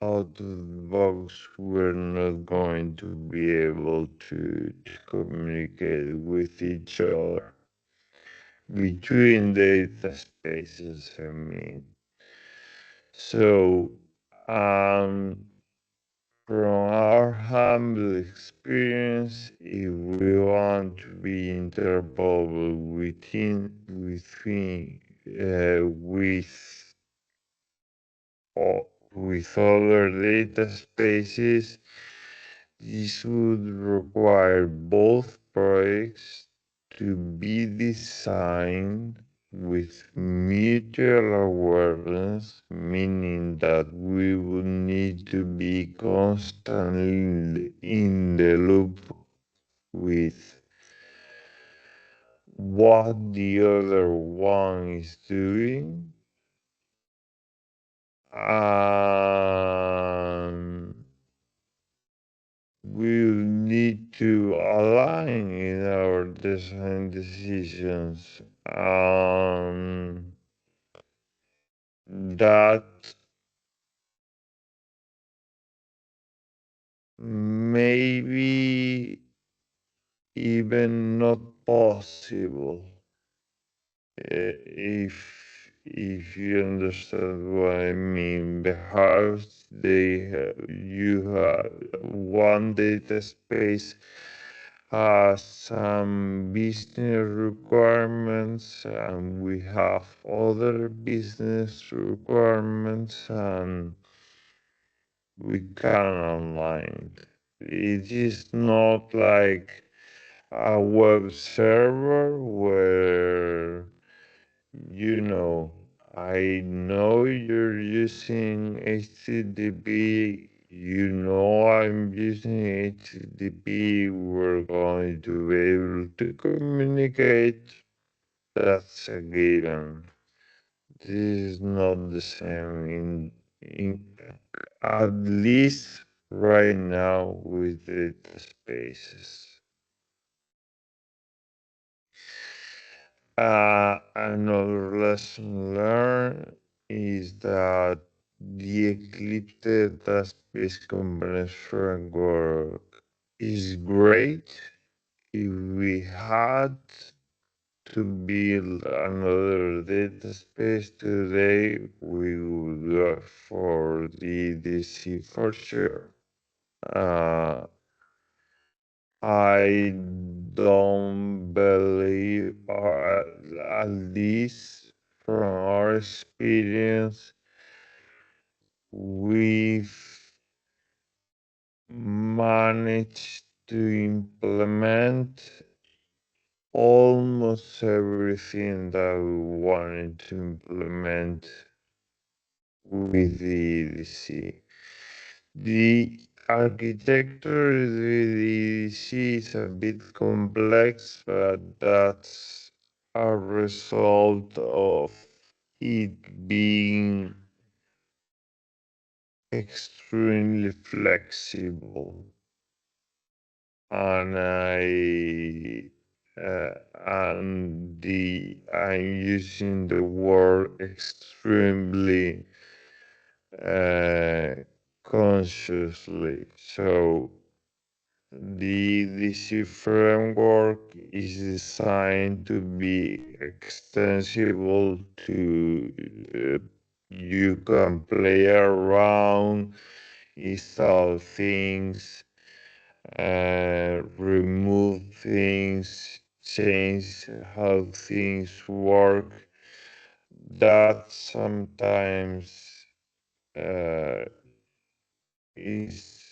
out of the box we're not going to be able to communicate with each other between data spaces, I mean. So, from our humble experience, if we want to be interoperable with other data spaces, this would require both projects to be designed with mutual awareness, meaning that we would need to be constantly in the loop with what the other one is doing. Um, we need to align in our design decisions. That maybe even not possible if you understand what I mean. Perhaps you have one data space has some business requirements and we have other business requirements and we can align. It is not like a web server where, you know, I know you're using HTTP, you know I'm using HTTP, we're going to be able to communicate. That's a given. This is not the same in at least right now with data spaces. Another lesson learned is that the Eclipse Dataspace Components framework is great if we had to build another data space today, we would go for the DC for sure. Uh, I don't believe, or at least from our experience, we've managed to implement almost everything that we wanted to implement with the EDC. The architecture of the EDC is a bit complex, but that's a result of it being extremely flexible. And I'm using the word extremely uh, consciously. So the DC framework is designed to be extensible to you can play around, install things, remove things, change how things work. That sometimes uh, is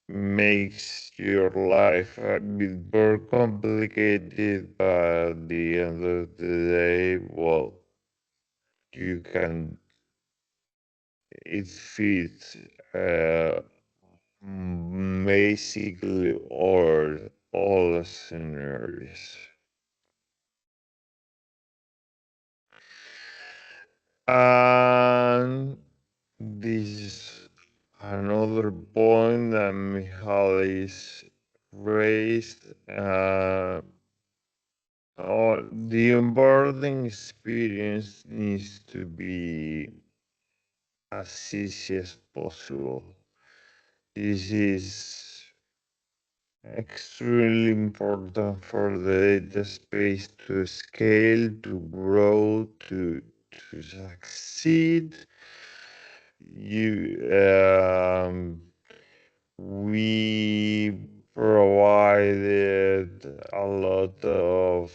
makes your life a bit more complicated, but at the end of the day, well, you can it fits basically all scenarios. And this is another point that Michalis raised. The onboarding experience needs to be as easy as possible. This is extremely important for the data space to scale, to grow, to succeed. We provided a lot of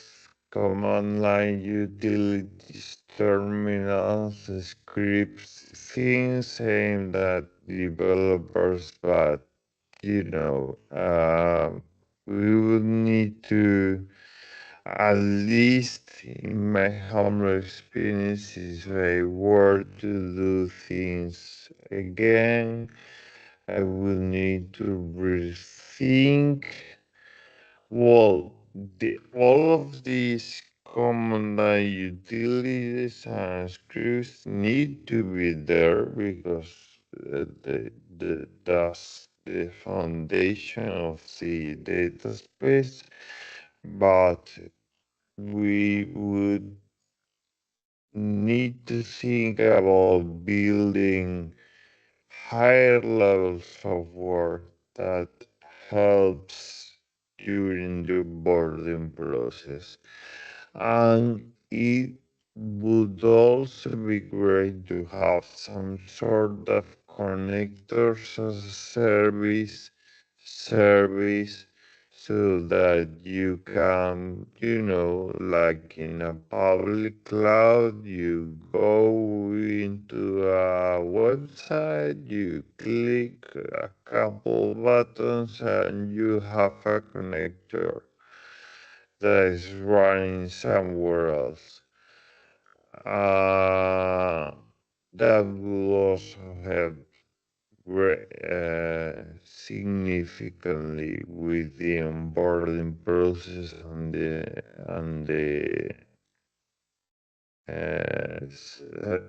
command line utilities, terminals, scripts, things aimed at developers, but you know, we would need to, at least in my humble experience, if I were to do things again, I will need to rethink. Well, all of these command line utilities and scripts need to be there because that's the foundation of the data space. But we would need to think about building higher levels of work that helps during the boarding process. And it would also be great to have some sort of connectors as a service so that you can, like in a public cloud, you go into a website, you click a couple buttons, and you have a connector that is running somewhere else. Uh, that will also help significantly with the onboarding process and the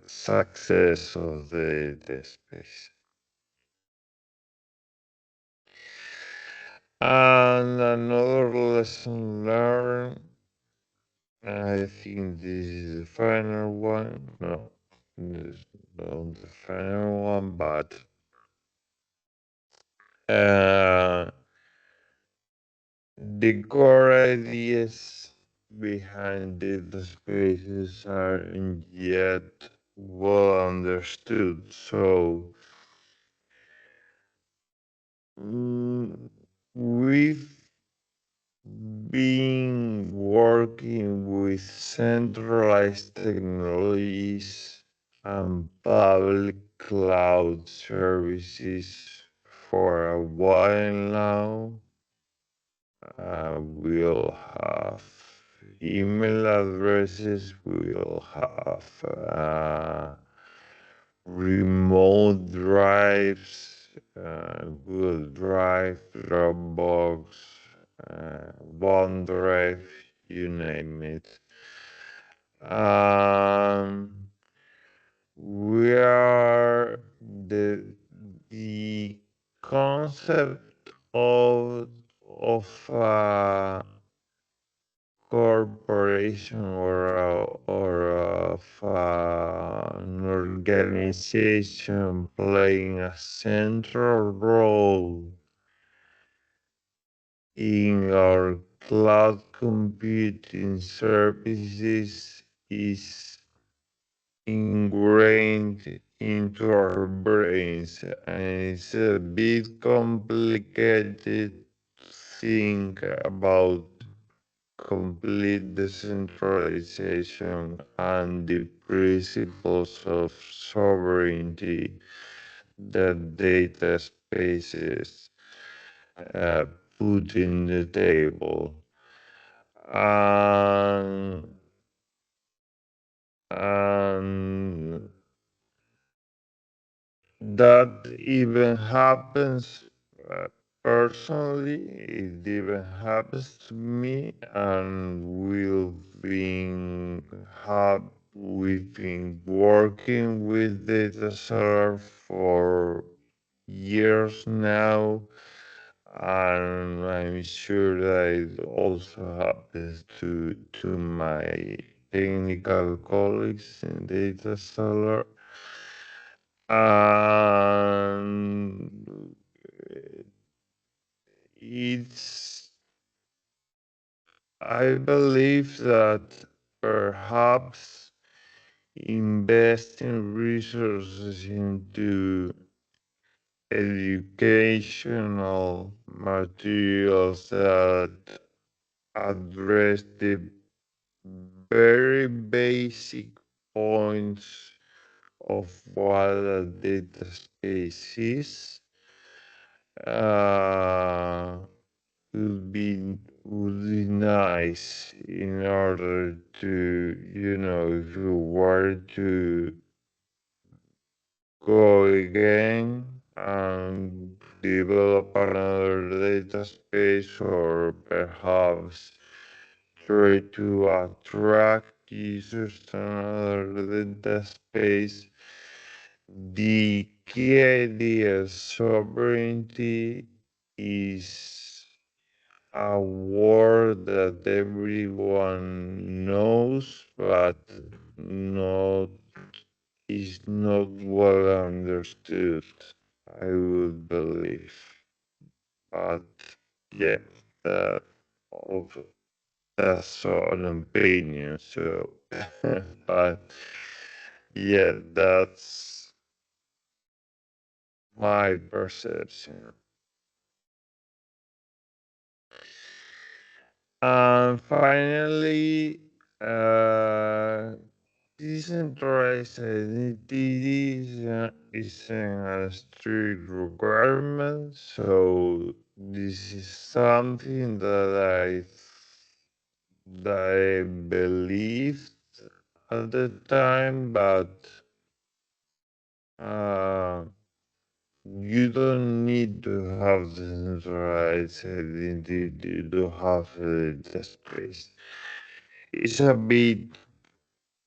success of the space. And another lesson learned, I think this is the final one. No, this is not the final one, but uh, the core ideas. behind data spaces aren't yet well understood. So mm, we've been working with centralized technologies and public cloud services for a while now. We'll have email addresses, we'll have remote drives, Google Drive, Dropbox, OneDrive, you name it. Um, we are the concept of corporation or of an organization playing a central role in our cloud computing services is ingrained into our brains, and it's a bit complicated to think about complete decentralization and the principles of sovereignty that data spaces uh, put in the table. And, and that even happens personally, it even happens to me, and we've been working with data cellar for years now, and I'm sure that it also happens to my technical colleagues in data cellar. And it's, I believe that perhaps investing resources into educational materials that address the very basic points of what a data space is uh, would be nice in order to, if you were to go again and develop another data space, or perhaps try to attract users to another data space. The key idea of sovereignty is a word that everyone knows, but not is not well understood, I would believe. But yeah, that also that's an opinion. So, but yeah, that's my perception. And finally, uh, decentralized identity isn't a strict requirement, so this is something that I believed at the time, but uh, you don't need to have decentralized identity to have a data space. It's a bit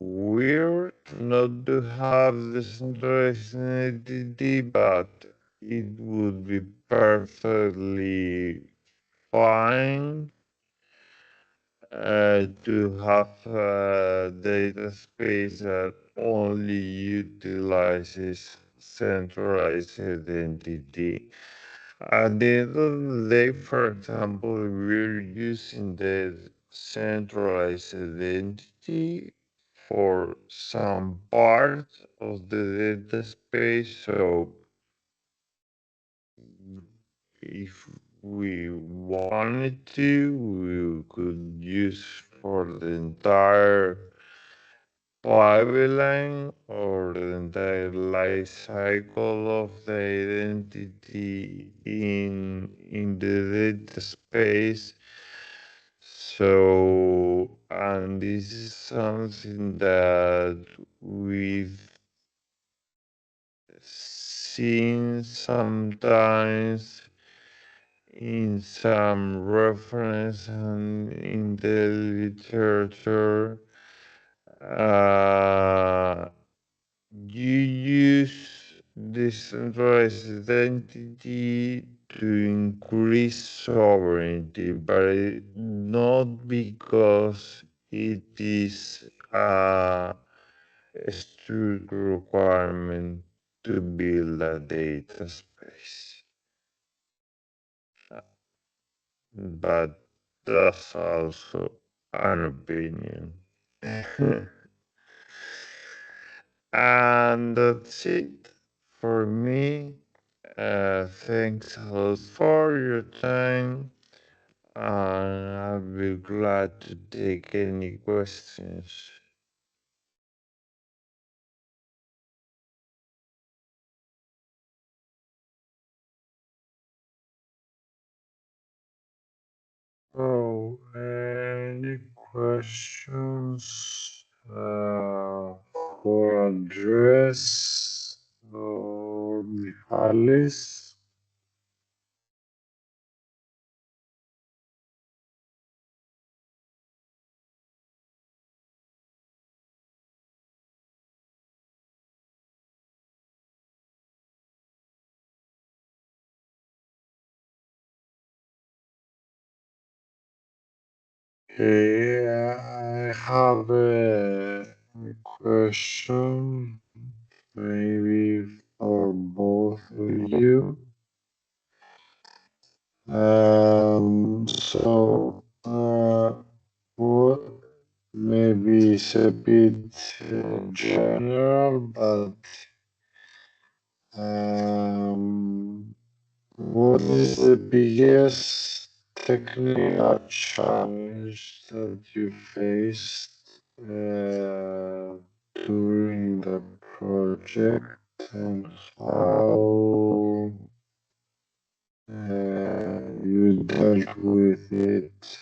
weird not to have decentralized identity, but it would be perfectly fine to have a data space that only utilizes centralized identity. At the end of the day, for example, we're using centralized identity for some part of the data space. So if we wanted to, we could use for the entire pipeline or the entire life cycle of the identity in the data space. So, and this is something that we've seen sometimes in some reference and in the literature. Uh, you use decentralized identity to increase sovereignty, but not because it is a strict requirement to build a data space. But that's also an opinion. And that's it for me. Thanks a lot for your time, and I'll be glad to take any questions. Oh, any questions for Andres or Michalis? Okay, I have a question, maybe for both of you. What maybe it's a bit general, but um, what is the biggest technical challenge that you faced during the project, and how you dealt with it?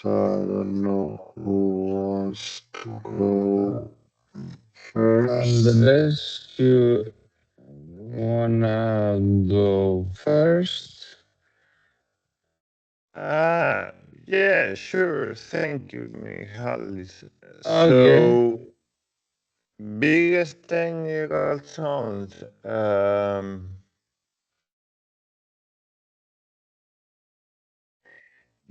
So I don't know who wants to go first. Andres, you wanna go first? Ah, yeah, sure. Thank you, Michalis. Okay. So, biggest technical challenge.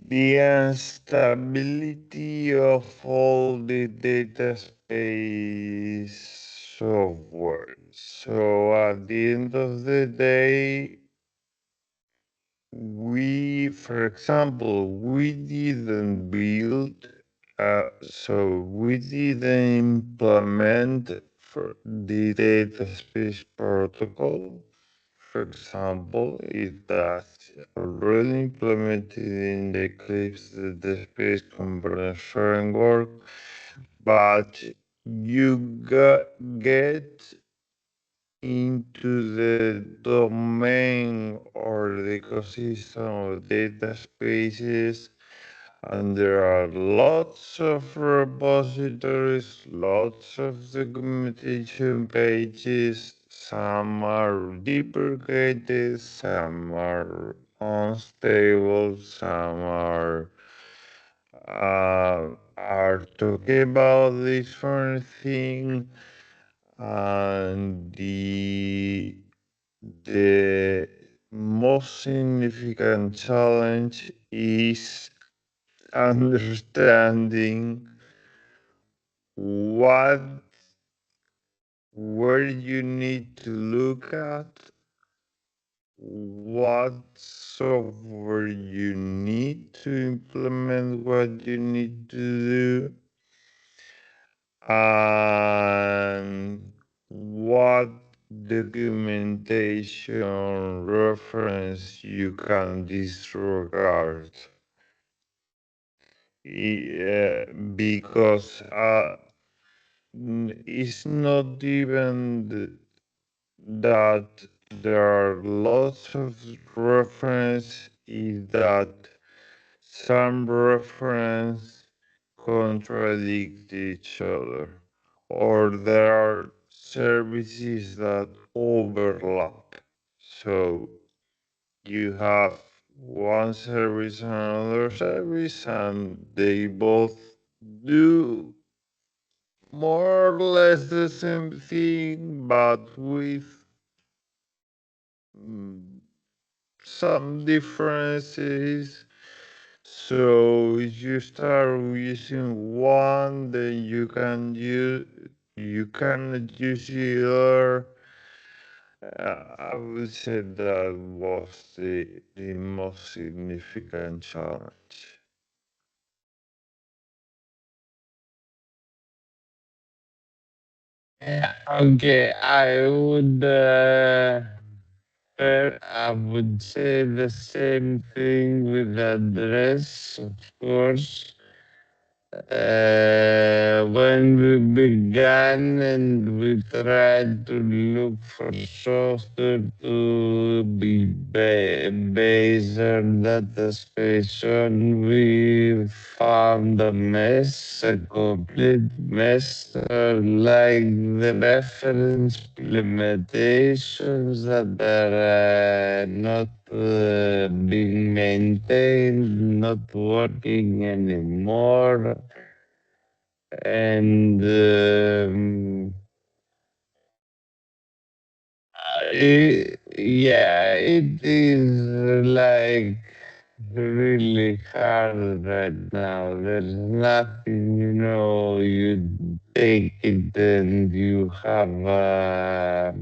The instability of all the data space software. So, at the end of the day, for example, we didn't build, we didn't implement for the data space protocol. For example, it does already implemented in the Eclipse the space component framework, but you get into the domain or the ecosystem of data spaces, and there are lots of repositories, lots of documentation pages. Some are deprecated, some are unstable, some are talking about different thing, and the most significant challenge is understanding what where you need to look at what software you need to implement what you need to do, and what documentation reference you can disregard. Because it's not even that there are lots of reference, is that some reference contradict each other, or there are services that overlap. So you have one service and another service, and they both do more or less the same thing, but with mm, some differences. So if you start using one, then you cannot use the other. I would say that was the most significant challenge. Yeah, okay, I would say the same thing with address, of course. When we began and we tried to look for software to be based on data space on, we found a mess, a complete mess, like the reference implementations that are not being maintained, not working anymore. And yeah, it is like really hard right now. There's nothing, you take it and you have a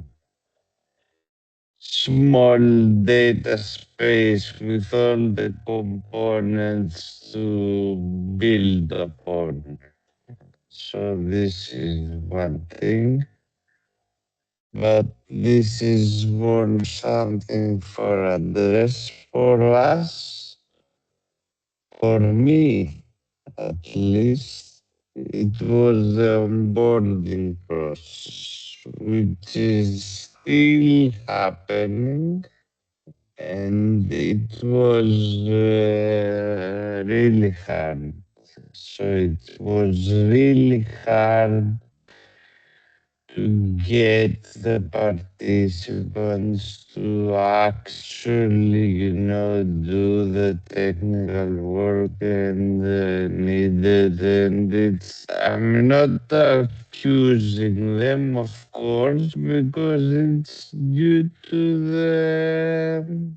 small data space with all the components to build upon. So this is one thing. But this is more something for address for us, for me at least. It was the onboarding process, which is still happening, and it was really hard. So it was really hard to get the participants to actually, do the technical work and needed. And I'm not accusing them, of course, because it's due to the,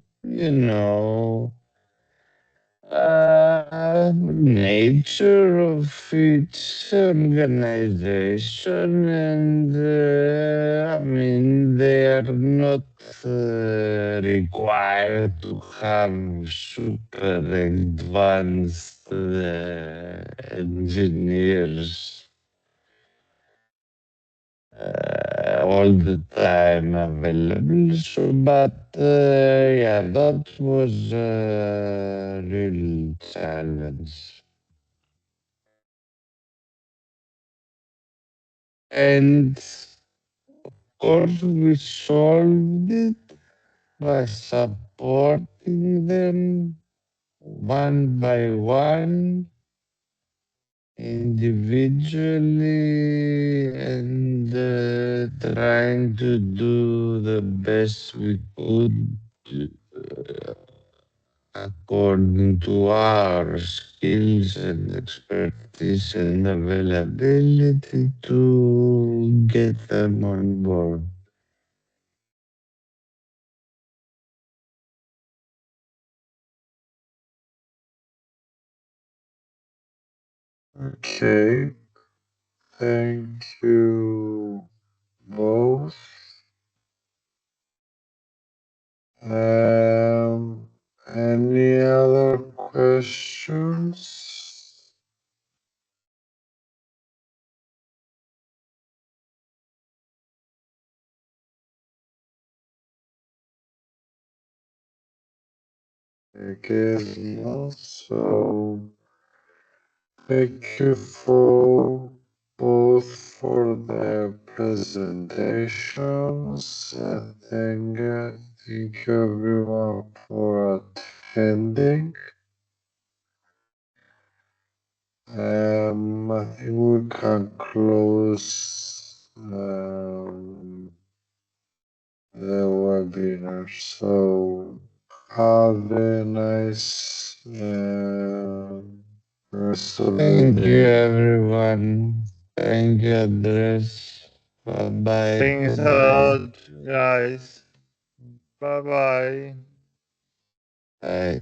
nature of its organization, and I mean, they are not required to have super advanced engineers all the time available. So, but yeah, that was a real challenge. And of course, we solved it by supporting them one by one, individually, and trying to do the best we could according to our skills and expertise and availability to get them on board. Okay, thank you both. Any other questions? I guess not. So thank you for both for the presentations. Thank you everyone for attending. I think we can close the webinar. So have a nice rest of the Thank you, day. everyone. Thank you, Andres. Bye bye. Thanks Bye a bye. lot, guys. Bye bye. Bye.